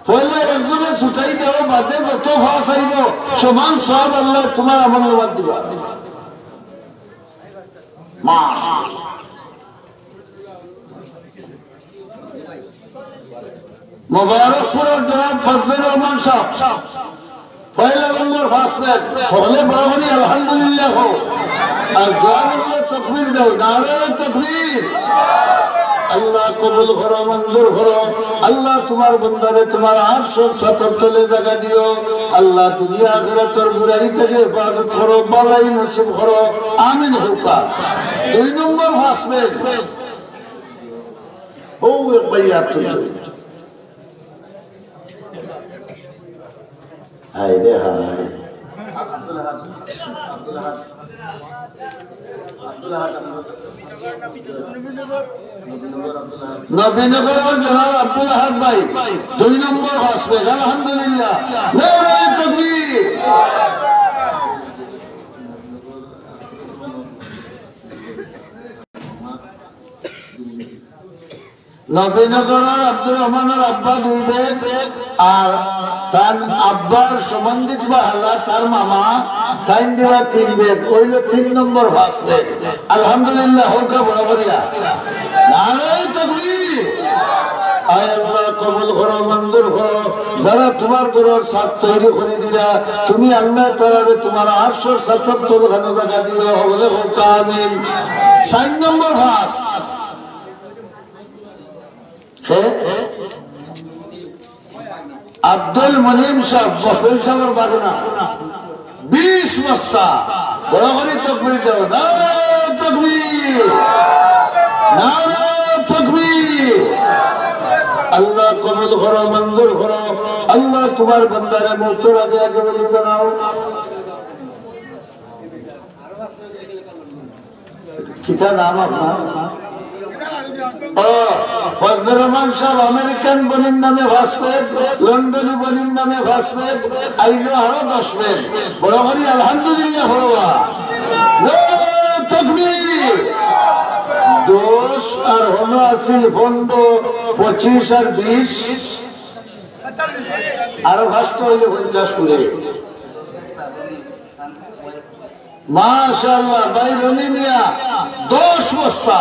পয়লা একজনে ছুটাই দেও বাদে যত ফাঁস আইব সমান সব আল্লাহ তোমার আমল নামাত দিবা। মোবারকপুরের জনাব ফজলুর রহমান সাহেব পয়লা নম্বর ফার্স্টম্যান হলে বরাবরই আলহামদুলিল্লাহ হোক, আর জোয়ান হলে তকবীর দাও, নারে তকবীর। আল্লাহ কবুল করো, মঞ্জুর করো। আল্লাহ তোমার বন্দারে তোমার আরশের ছাতার তলে জায়গা দিও। আল্লাহ দুনিয়া আখিরাতের বুরাই থেকে হেফাজত করো, বালাই নসিব করো, আমিন হুকা। 2 নম্বর ফার্স্টম্যান ও এক ভাইয়া হায় রে হায়, নবীনগরের জনাব আব্দুল আহাদ ভাই 2 নম্বর ফার্স্টম্যান, আলহামদুলিল্লাহ। নারে তাকবীর। নবীনগরের আব্দুর রহমানের আব্বা 2 বেগ, আর তার আব্বার সম্বন্ধিত বা আল্লাহ তার মামা 3 বেগ, হইল 3 নম্বর ফার্স্টম্যান, আলহামদুলিল্লাহ। হোকা বরাবরিয়া, নারে তাকবীর। আয় আল্লাহ কবুল করো, মঞ্জুর করো। যারা তোমার ঘরের ছাদ তৈরি করে দিলা, তুমি আল্লাহ তাআলা তোমার আরশের ছাদের তলখানে জায়গা দিও, বলে হোক আমিন। 4 নম্বর ফার্স্ট আব্দুল মনিম সাহেব, বকুল সাহেবের বাগনা 20 বস্তা, বড় করে তকবীর দাও, নারে তাকবীর, নারে তাকবীর। আল্লাহ কবুল করো, মঞ্জুর করো। আল্লাহ তোমার বান্দারে মৃত্যুর আগে আগে বলি বানাও। কিতা নাম আপনার? ফজলুর রহমান সাহেব আমেরিকান বনির নামে ফার্স্টম্যান, লন্ডনী বনির নামে ফার্স্টম্যান, আইলো আরো 10 বেগ, বড় করি আলহামদুলিল্লাহ। হরবা তাকবীর। 10 আর 15, 25 আর 20, আরো ফার্স্ট হইলে 50 করে। মাশাআল্লাহ ভাই রনি মিয়া 10 বস্তা,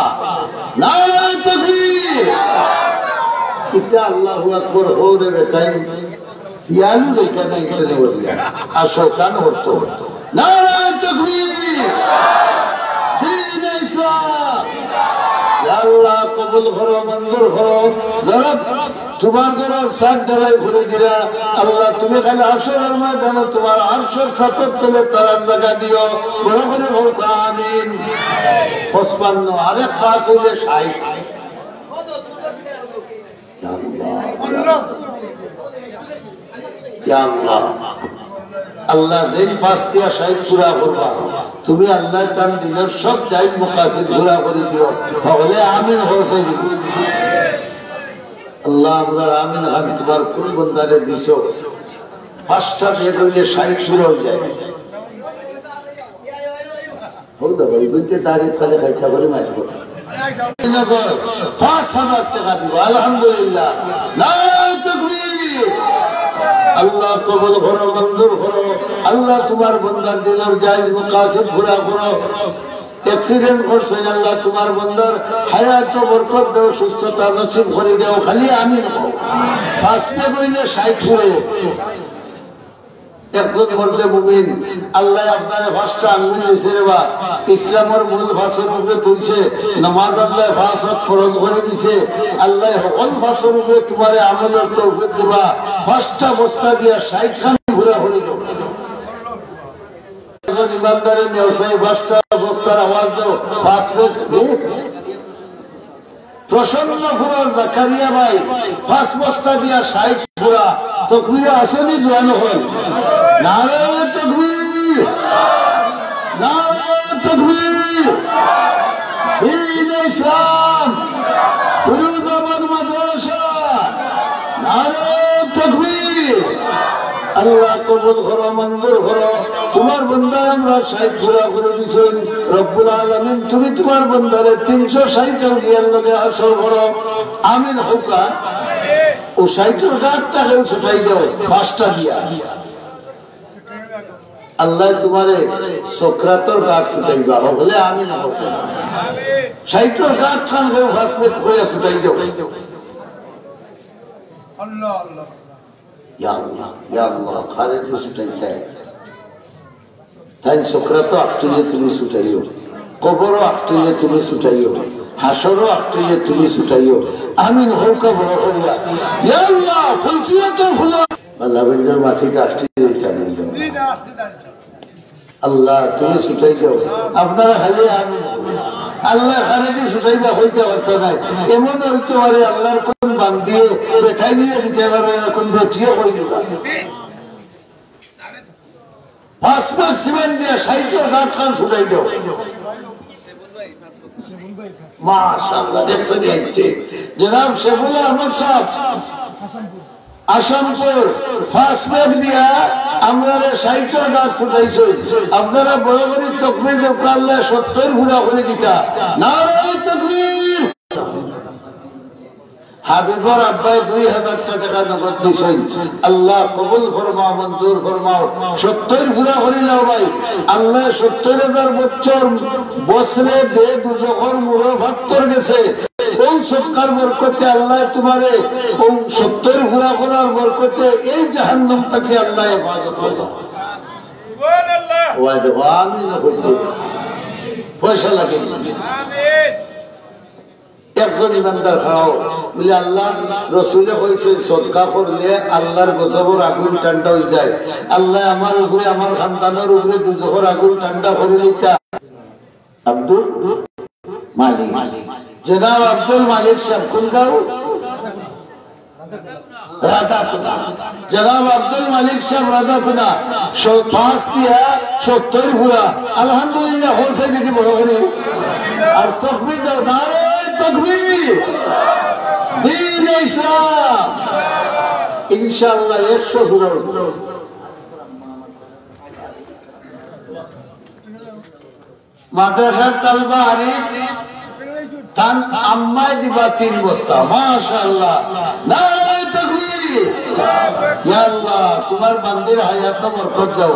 নারে তাকবীর। কিতা আল্লাহু আকবার হোরে বেটাই ইয়ালু লেখা নাই চলে বলিয়া, আর শয়তান হতো। নারে তাকবীর, দ্বীন ইসলাম। আল্লাহ কবুল করো, মঞ্জুর করো। যারা তোমার ঘরের ছাদ ঢালাই করে দিলা, আল্লাহ তুমি খালি আরশের ময়দানে তোমার আরশের ছাদের তলে তারার জায়গা দিও, বড় করে হোক আমিন। 55, আরেক 5 হইলে 60। আল্লাহ যেই 5 দিয়া 60 পুরা করবা, তুমি আল্লাহ তার দিনের সব জায়েজ মাকাসিদ পুরা করে দিও, তাহলে আমিন হয়ে দিব। আল্লাহ আমরা আমিন খান তোমার কোন বন্দারে দিছো। 5টা বের হইলে 60 পুরা হয়ে যায়। ভাই বলতে তারিখ খালে খাইতে পারি মাঝে 5,000 টাকা দিব, আলহামদুলিল্লাহ। নারে তাকবীর। আল্লাহ কবুল করো, মঞ্জুর করো। আল্লাহ তোমার বন্দার দিনের জায়েজ মাকাসিদ পুরা করো। অ্যাক্সিডেন্ট করছে আল্লাহ তোমার বন্দার হায়াত বরকত দাও, সুস্থতা নসিব করে দাও, খালি আমিন হও। 5 বেগ হইলে 60 পুরে। একজন মর্দে মুমিন আল্লাহ আপনার 5টা আঙ্গুল দিয়েছে রে বা, ইসলামের মূল ভাষার রূপে তুলছে, নামাজ আল্লাহ 5 ওয়াক্ত ফরজ করে দিছে। আল্লাহ সকল ভাষার রূপে তোমার আমলের তৌফিক দিবা। 5টা বস্তা দিয়া 60 খান ঘুরা করে দাও। ইমানদারের ব্যবসায়ী 5টা বস্তার আওয়াজ দাও। 5 বেগ প্রসন্নপুরের জাকারিয়া ভাই 5 বস্তা দিয়া 60 পুরা। তকবীরে আসনি জোয়ান হল। নারে তাকবীর, নারে তাকবীর। দ্বীন ইসলাম, ফিরোজাবাদ মাদ্রাসা, নারে তাকবীর। আল্লাহ কবুল করো, মঞ্জুর করো। তোমার বন্দা আমরা 60 পুরা করে দিছেন রব্বুল আলামিন। তুমি তোমার বন্দারে 360 আউলিয়ার লগে আসর করো, আমিন হোকা। ও 60 গাঁটটাকে ছুটাই দাও 5টা দিয়া। আল্লাহ তোমারে সক্রাতর গাঁট ছুটাইবা বলে আমিন হোকা। 60 গাঁট খান হয়ে ভাসবে হয়ে ছুটাই দাও। আল্লাহ আল্লাহ ইয়া আল্লাহ ইয়া আল্লাহ খারেদি ছুটাইতে তাই সক্রাত আটটিলে তুমি ছুটাইও, কবরও আটটিলে তুমি ছুটাইও, হাসরও আটটিলে তুমি ছুটাইও। আমিন হোকা বড় করিয়া ইয়া আল্লাহ ফুলসিয়াতের ফুল আল্লাহ বেঞ্জর মাটিতে আটটিলে চালিয়ে দাও। আল্লাহ তুমি ছুটাই দাও। আপনারা খালি আমিন আল্লাহ খারেদি ছুটাইবা হইতে পারতো নাই। এমন হইতে পারে আল্লাহর কোন বান্দিয়ে বেঠাই নিয়ে দিতে পারবে, কোন বেঠিয়ে হয়ে দিবা 5 ভাগ সিমেন্ট দিয়ে 60 গাঁট খান ছুটাই দাও। মাশাআল্লাহ দেখছো দেখছে জনাব শেখুল আহমদ সাহেব আসামপুর 5 ভাগ দিয়া আমরা 60 গাঁট ছুটাইছি। আপনারা বড় করে তকবীর দেব, আল্লাহ 70 পুরা করে দিতা। নারায়ে তাকবীর। হাবিবর আব্বাই 2000 টাকা নগদ দিয়েছেন। আল্লাহ কবুল ফরমাও, মঞ্জুর ফরমাও। 70 পুরা করিলাও ভাই। আল্লাহ 70,000 বছর বছরে যে দুজখর মুড়ো ভাত্তর গেছে ওই সৎকার বরকতে আল্লাহ তোমারে ওই 70 পুরা করার বরকতে এই জাহান্নাম থেকে আল্লাহ হেফাজত করলো। ওয়াই দেখো আমিন হইছে, পয়সা লাগে একজন ইমানদার খাও বলে আল্লাহ রসুলে কইছে সদকা করলে আল্লাহর গজবর আগুন ঠান্ডা হয়ে যায়। আল্লাহ আমার উপরে আমার সন্তানের উপরে দুজখর আগুন ঠান্ডা করে দিতা। আব্দুল মালিক জনাব আব্দুল মালিক সাহেব কোন গাঁও? রাধাপুরা। জনাব আব্দুল মালিক সাহেব রাধাপুরা 5 দিয়া 70 পুরা আলহামদুলিল্লাহ হয়েছে নাকি বড় করে। আর তকবীর দাও, নারায়ে তাকবীর। দ্বীন ইসলাম ইনশাআল্লাহ 100 পুরা। মাদ্রাসার তালবা আরিফ তান আম্মায় দিবা 3 বস্তা। মাশাআল্লাহ নারায়ে তাকবীর। ইয়া আল্লাহ তোমার বান্দির হায়াত বরকত দাও,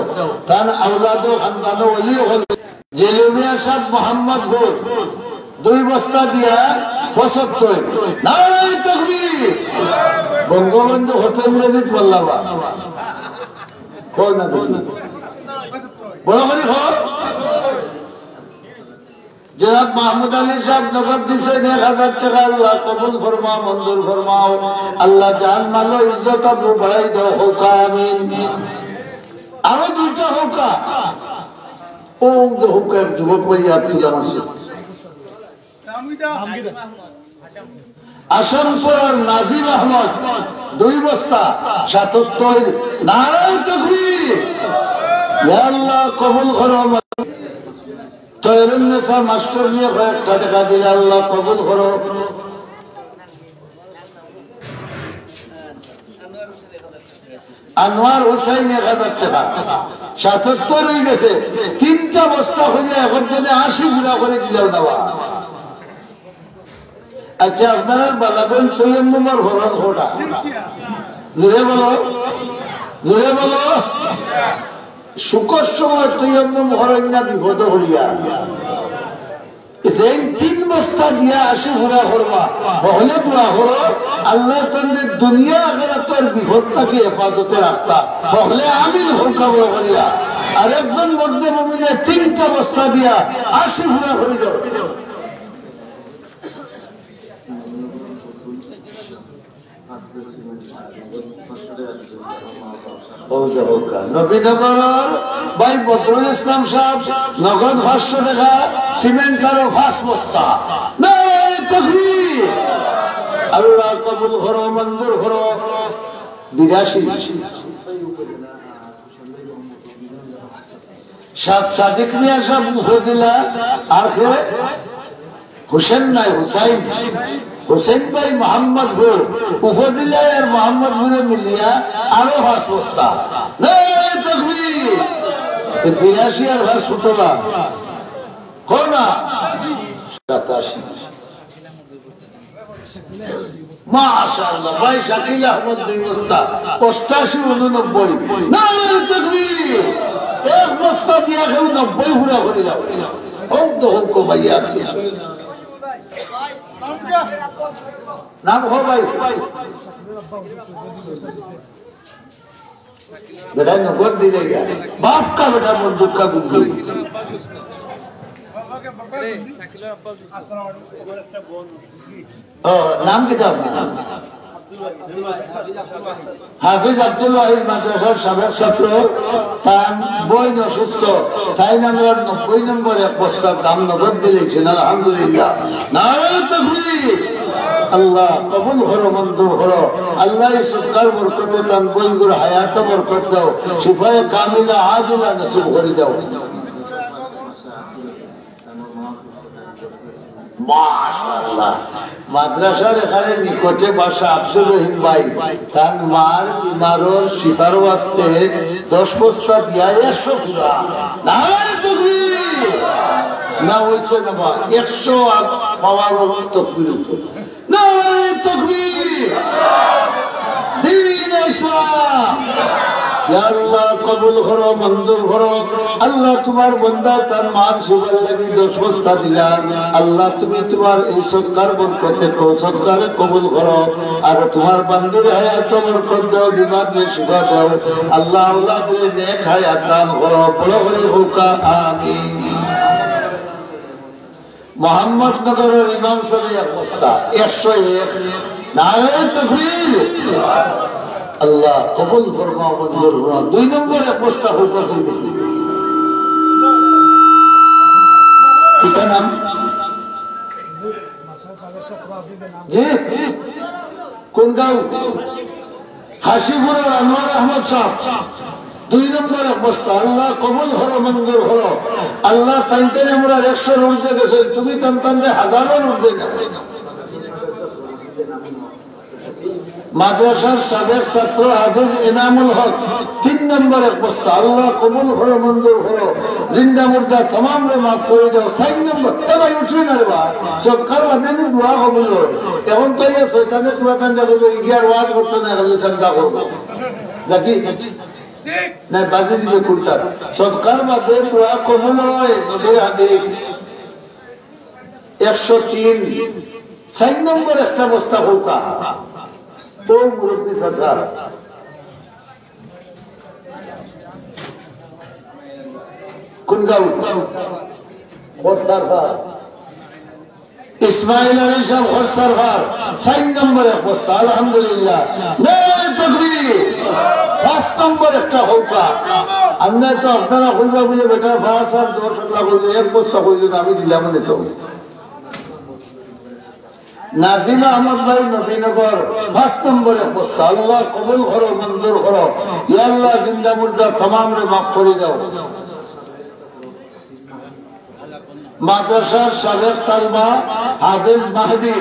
তান আওলাদ ও খানদান ও ওলি হল। জেলুমিয়া সাহেব মোহাম্মদপুর 2 বস্তা দিয়া 75। নারায়ে তাকবীর। বঙ্গবন্ধু হোটেল ইংরেজিত বললাবা কো না দেখি বড় করে খো। জনাব মাহমুদ আলী সাহেব নগদ দিচ্ছেন 1000 টাকা। আল্লাহ কবুল ফরমাও, মঞ্জুর ফরমাও। আল্লাহ জান মালো ইজ্জত আবরু বাড়াই দাও হোকা আমিন। আরো 2টা হোকা ও হোকার যুবক ভাই আব্দুল মাসুদ আসামপুর নাজিম আহমদ 2 বস্তা 77। নারায়ে তাকবীর। ইয়া আল্লাহ কবুল করো। তৈরুন্নেসা মাস্টার নিয়ে কয়েকটা টাকা দিলে আল্লাহ কবুল করো। আনোয়ার হোসেন 1000 টাকা 77 হয়ে গেছে। 3টা বস্তা খুঁজে এখন যদি 80 গুণা করে দিলেও দেওয়া। আচ্ছা আপনার বালাবেন তৈয়ম্মর খরচ ওটা জোরে বলো, জোরে বলো। শুকর সময় তৈয়ম্মম হরেন না বিপদ হইয়া 3 বস্তা দিয়া 80 গুণা করবা হলে দোয়া করো আল্লাহ তোমাদের দুনিয়া আখিরাতের বিপদটাকে হেফাজতে রাখতা হলে আমিন হোকা বড় করিয়া। আর একজন মধ্যে মুমিনে 3টা বস্তা দিয়া 80 গুণা করে দাও। নবীনগর ভাই বদরুল ইসলাম সাহেব নগদ 500 টাকা, সিমেন্ট আরো 5 বস্তা। নারায়ে তাকবীর। আল্লাহ কবুল করো, মঞ্জুর করো। 82 সাদিক মিয়া সাহেব ফজিলা আর কে হুসেন নাই হুসাইন হুসেন ভাই মোহাম্মদপুর উপজেলায় আর মোহাম্মদপুরে মিলিয়া আরো 5 বস্তা। নারায়ে তাকবীর। 82 আর 5 সুতলা কর না 87। মাশাআল্লাহ ভাই শাকিল আহমদ 2 বস্তা 88 89। নারায়ে তাকবীর। 1 বস্তা দিয়া কেউ 90 পুরা করে যাও। হোক তো হোক ভাইয়া নাম হো ভাই बेटा नौकत दी देगा बाप का बेटा मोर दुख का बुद्धि नाम किताब হাফিজ আব্দুল ওয়াহিদ মাদ্রাসার সাবেক ছাত্র তার বই অসুস্থ তাই নাম্বার 90 নম্বর 1 বস্তার দাম নগদ দিয়েছেন আলহামদুলিল্লাহ। নারায়ে তাকবীর। আল্লাহ কবুল করো মঞ্জুর করো। আল্লাহ সদকার বরকতে তান বইগুর হায়াত বরকত দাও শিফায়ে কামিলা আজিলা নসিব করে দাও। মাশাআল্লাহ মাদ্রাসার এখানে নিকটে বাসা আব্দুর রহিম ভাই তার মার বিমারর শিফার ওয়াস্তে 10 বস্তা দিয়া 100 পুরা। নারায়ে তাকবীর। না হইছে না বা 100 পাওয়ার তাকবীর। নারায়ে তাকবীর। দ্বীন ইসলাম। ইয়া আল্লাহ কবুল করো মঞ্জুর করো। আল্লাহ তোমার বান্দা তার মান সুবল লাগি 10 বস্তা দিলা। আল্লাহ তুমি তোমার এই সদকার বরকতে সদকারে কবুল করো আর তোমার বান্দির হায়াত বরকত দাও বিমার নে শিফা দাও। আল্লাহ আওলাদের নেক হায়াত দান করো। বড় করে হোক আমিন। মোহাম্মদনগরের ইমাম সাহেব 1 বস্তা 101। নারায়ে তাকবীর। আল্লাহ কবুল ফরমাও মঞ্জুর ফরমাও। 2 নম্বর 1 বস্তা হোক কি নাম জি কোন গাঁও? হাসিপুরের আনোয়ার আহমদ সাহেব 2 নম্বর 1 বস্তা। আল্লাহ কবুল করো মঞ্জুর করো। আল্লাহ তাইতে আমরা 100 উর্ধে গেছে তুমি তান্তানরে 1000 উর্ধে যাও। মাদ্রাসার সাবেক ছাত্র হাফিজ এনামুল হক 3 নম্বর 1 বস্তা। আল্লাহ কবুল করো মঞ্জুর করো জিন্দা মুর্দা तमाम রে মাফ করে দাও। 4 নম্বর ভাই উঠবে না রে বা সবকার মানে দোয়া কবুল হয়। এখন তো এই শয়তানে তুয়াতান যাবে ইগিয়ার ওয়াজ করতে না গেলে চিন্তা করব দেখি না বাজে দিবে কুলটা সবকার মধ্যে দোয়া কবুল হয়। নবীর হাদিস 103। 4 নম্বর 1 বস্তা হোকা ও মুরব্বী চাচা কোন গাঁও? খরসারঘাট। ইসমাইল আলী সাহেব খরসারঘাট 4 নম্বর 1 বস্তা। আলহামদুলিল্লাহ। নারায়ে তাকবীর। 5 নম্বর 1 হোকা। আমরা তো আপনারা কইবা বুঝে বেটা 5 আর 10 লাখ হইলে 1 বস্তা কইলেন আমি দিলাম না তো। নাজিম আহমদ ভাই নবীনগর 5 নম্বর 1 বস্তা। আল্লাহ কবুল করো মঞ্জুর করো। ইয়া আল্লাহ জিন্দা মুর্দা तमाम রে মাফ করে দাও। মাদ্রাসার সাবেক তালবা হাফিজ মাহদি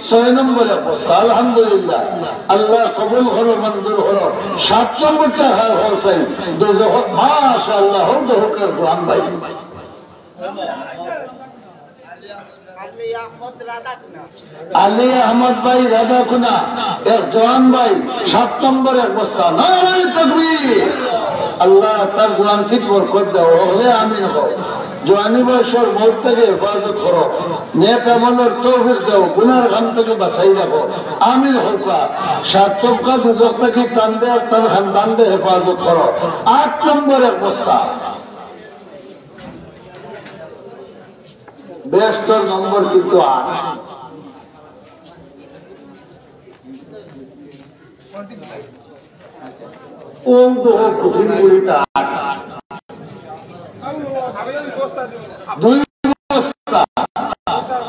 6 নম্বর 1 বস্তা। আলহামদুলিল্লাহ। আল্লাহ কবুল করো মঞ্জুর করো। 7 নম্বরটা হোসাইন দোজখ মাশাআল্লাহ হো দোহকের কোরআন ভাই আলী আহমদ ভাই রাধা খুনা 1 জওয়ান ভাই 7 নম্বর 1 বস্তা। নারায়ে তাকবীর। আল্লাহ তার জওয়ান কি বরকত দাও হলে আমিন হও। জওয়ানি বয়সের মৌত থেকে হেফাজত করো। নেক আমলের তৌফিক দাও। গুনার ঘাম থেকে বাঁচাই রাখো। আমিন হোক। 7 তবকা দুজক থেকে টানবে আর তার খানদানকে হেফাজত করো। 8 নম্বর 1 বস্তা। 72 নম্বর কিন্তু 8। ও তো কঠিন গুলিটা 8 2 বস্তা।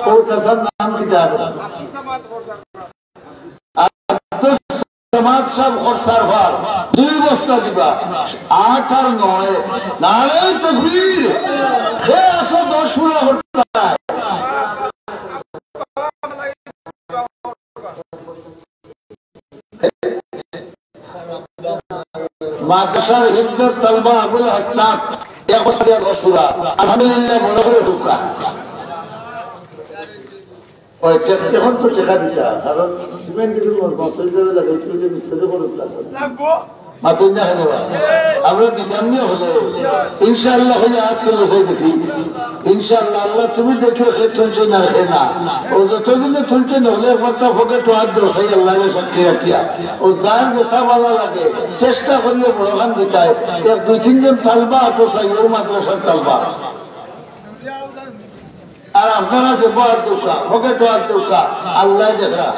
ও চাচার নাম কি জানো? সমাজ সাহেব খরসারঘাট 2 বস্তা দিবা। 8 আর 9। নারায়ে তাকবীর। 10 10 পুরা করতে মাদ্রাসার হিফজুর তালবা আবুল হাসনাত এক বছরের বসুরা আলহামদুলিল্লাহ মনে করে ঢুকা ওই এখন তো টেকা দিতা কারণ সিমেন্টের বছর লাগে একটু যে মিস্ত্রি খরচ লাগবে মাতুন না হলে আমরা দিতামনি হলে ইনশাআল্লাহ হলে আর চলে যাই দেখি ইনশাআল্লাহ আল্লাহ তুমি দেখিও খেয়ে তুলছো না রেখে না ও যতদিনে তুলছে না হলে একবারটা ফোকে তো হাত দোষাই আল্লাহ সাক্ষী রাখিয়া ও যার যেটা ভালো লাগে চেষ্টা করিয়ে বড়খান দিতায় এক দুই তিনজন তালবা আটো চাই ও মাদ্রাসার তালবা আর আপনারা যে বয়ার দৌকা ফোকে তো হাত দৌকা আল্লাহ দেখা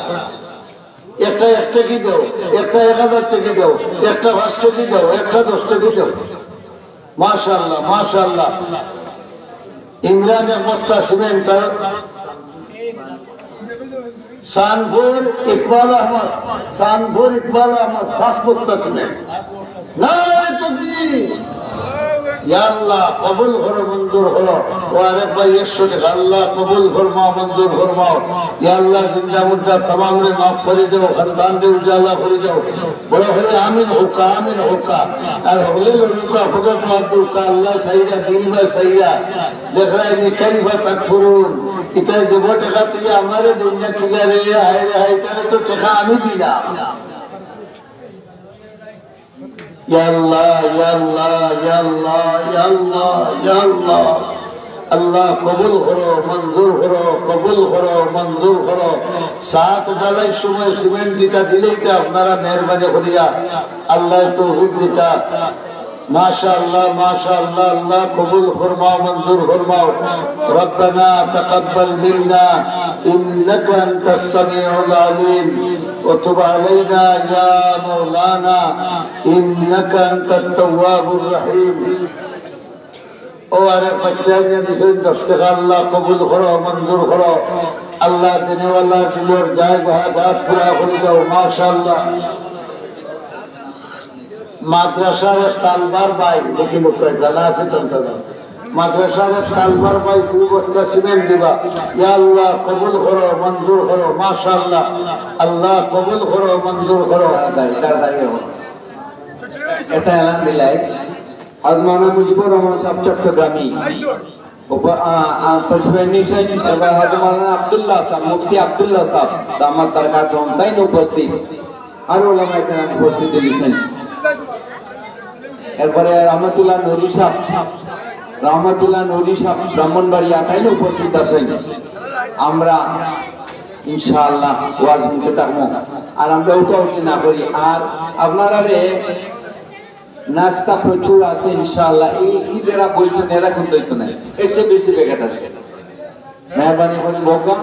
একটা 1 টাকা দাও একটা 1000 টাকা দাও একটা 5 টাকা দাও একটা 10 টাকা দাও মাশাআল্লাহ মাশাআল্লাহ ইমরান এক বস্তা সিমেন্ট সানপুর ইকবাল আহমদ 5 বস্তা সিমেন্ট নারায়ে তাকবীর ইয়া আল্লাহ কবুল করো মঞ্জুর করো ও আরেক ভাই 100 টাকা আল্লাহ কবুল ফরমাও মঞ্জুর ফরমাও ইয়া আল্লাহ জিন্দা মুর্দা तमाम রে maaf করে দাও খানদান রে উজালা করে দাও বড় হলে আমিন হুকা আর হলে হুকা ফকত হুকা আল্লাহ সাইরা দিলবা সাইরা দেখরাইনি কাইফা তাকফুরুন এটা যে বড় টাকা তুই আমারে দুনিয়া কিলা রে হায় রে হায় তারে তো টাকা আমি দিলাম Ya Allah, Ya Allah, Ya Allah, Ya Allah, Ya Allah. Allah কবুল করো মঞ্জুর করো কবুল করো মঞ্জুর করো 7 ডালাই সময় সিমেন্ট দিতা দিলেই তো আপনারা মেহরবানি করিয়া আল্লাহ তৌফিক দিতা মাশাআল্লাহ মাশাআল্লাহ আল্লাহ কবুল ফরমাও মঞ্জুর ফরমাও রব্বানা তাকাব্বাল মিন্না ইন্নাকা আনতাস সামিউল আলিম وتب علينا يا مولانا إنك أنت التواب الرحيم ও আরে বাচ্চাই নিয়ে দিয়েছেন 10 টাকা আল্লাহ কবুল করো মঞ্জুর করো আল্লাহ দিনেওয়ালা দিলের যায় বাদ পুরা করে দাও মাশাআল্লাহ মাদ্রাসার তালবার ভাই দেখি লোক জানা আছে তন্ত্র মাদ্রাসার তালবার ভাই 2 বস্তা সিমেন্ট দিবা ইয়া আল্লাহ কবুল করো মঞ্জুর করো মাশাআল্লাহ আল্লাহ কবুল করো মঞ্জুর করো এটা আলহামদুলিল্লাহ আজমানা মুজিবুর রহমান সাহেব চট্টগ্রামী আব্দুল্লাহ সাহেব মুফতি আব্দুল্লাহ সাহেব দামাত দরকার তাই উপস্থিত আরো ওলামা এখানে উপস্থিত দিয়েছেন এরপরে রহমতুল্লাহ নুরি সাহেব ব্রাহ্মণবাড়িয়া তাই উপস্থিত আছেন আমরা ইনশাআল্লাহ ওয়াজ শুনতে থাকবো আর আমরা উঠি না করি আর আপনারা নাস্তা প্রচুর আছে ইনশাআল্লাহ এই যারা বলছেন এরা কিন্তু হইতো না এর চেয়ে বেশি প্যাকেট আছে মেহরবানি করে বললাম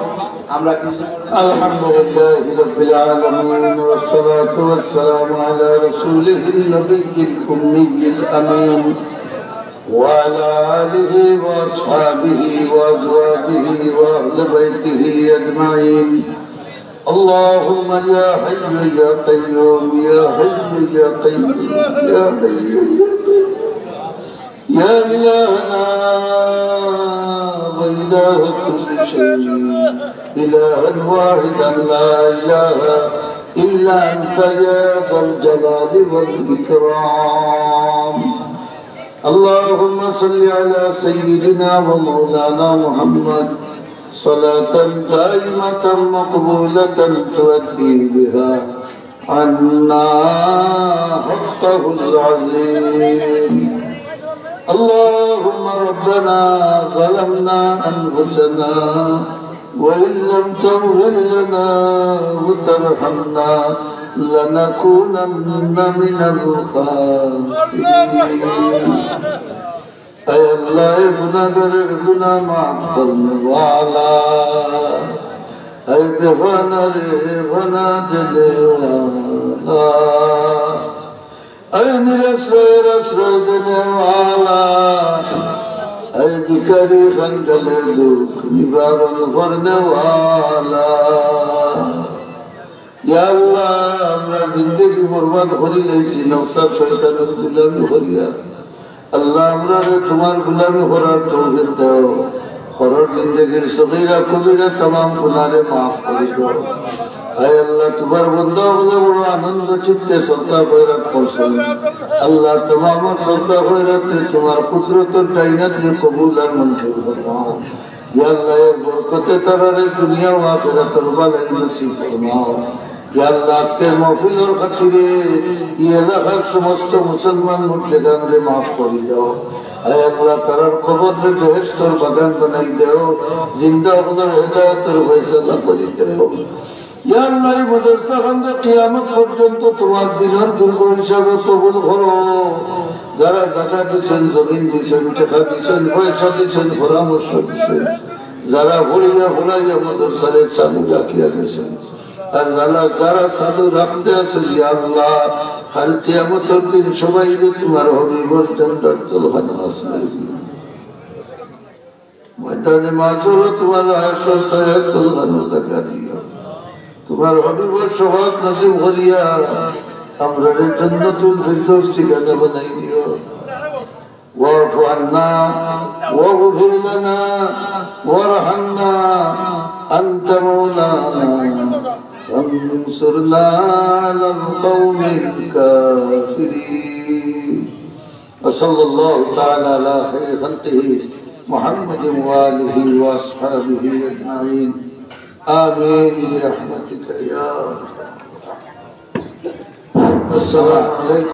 আমরা কিছু আলহামদুলিল্লাহি রাব্বিল আলামিন ওয়াস সালাতু ওয়াস সালামু আলা রাসূলিল নবিয়্যিল উম্মিয়্যিল আমিন ওয়া আলা আলিহি ওয়া আসহাবিহি ওয়া আজওয়াজিহি ওয়া আহলি বাইতিহি আজমাইন اللهم يا حي يا قيوم يا حي يا قيوم يا حي يا إلهنا وإله كل شيء إلها واحدا لا إله إلا أنت يا ذا الجلال والإكرام اللهم صل على سيدنا ومولانا محمد صلاة دائمة مقبولة تؤدي بها عنا حقه العظيم اللهم ربنا ظلمنا أنفسنا وإن لم تغفر لنا وترحمنا لنكونن من الخاسرين اے اللہ گناہگار گناہ معاف کرنے والا اے بفنا رے بنا دلے والا اے رس روئے دینے والا اے بکری خندلے دکھ نبارن کرنے والا یا اللہ ہمارا زندگی برباد کری لیسی نفسات شیطان غلامی کریয়া আল্লাহ আমরা তোমার গোলামি করার তৌফিক দাও খরচ জিন্দেগির সগীরা কবিরা तमाम গুনাহে মাফ করে দাও আয় আল্লাহ তোমার বন্ধু বলে বড় আনন্দ চিত্তে সরকার বৈরাত করছেন আল্লাহ তোমার সরকার বৈরাতে তোমার কুদরতের ডাইনাত দিয়ে কবুল আর মঞ্জুর ফরমাও ইয়া আল্লাহ এর বরকতে তারারে দুনিয়া ও আখিরাতের ভালাই নসিব ফরমাও ইয়া আল্লাহ আজকের মাহফিলের খাতিরে এই এলাকার সমস্ত মুসলমান মুর্তেগানরে মাফ করে দাও আয় আল্লাহ তারার কবরে বেহেশতের বাগান বানাই দাও জিন্দা হলের হেদায়েতের ফয়সালা করে দাও ইয়া আল্লাহ এই মাদ্রাসা খানকে কিয়ামত পর্যন্ত তোমার দিনের দুর্গ হিসাবে কবুল করো যারা জায়গা দিচ্ছেন জমিন দিচ্ছেন টাকা দিচ্ছেন পয়সা দিচ্ছেন পরামর্শ দিচ্ছেন যারা ভরিয়া ভরাইয়া মাদ্রাসারে চালু রাখিয়া গেছেন আর যারা চালু রাখতে আছে ইয়া আল্লাহ কাল কিয়ামতের দিন সবাই তোমার হবিবর জান্নাতুল ফিরদাউস ময়দানে মাঝর তোমার আয়েশার সায়াতুল জান্নাত দিও তোমার হবিবর সওয়াব নসিব করিয়া আমরা জান্নাতুল ফিরদাউস ঠিকানা বানাই দিও واعف عنا واغفر لنا وارحمنا أنت مولانا فانصرنا على القوم الكافرين وصلى الله تعالى على خير خلقه محمد وآله وأصحابه أجمعين آمين برحمتك يا السلام عليكم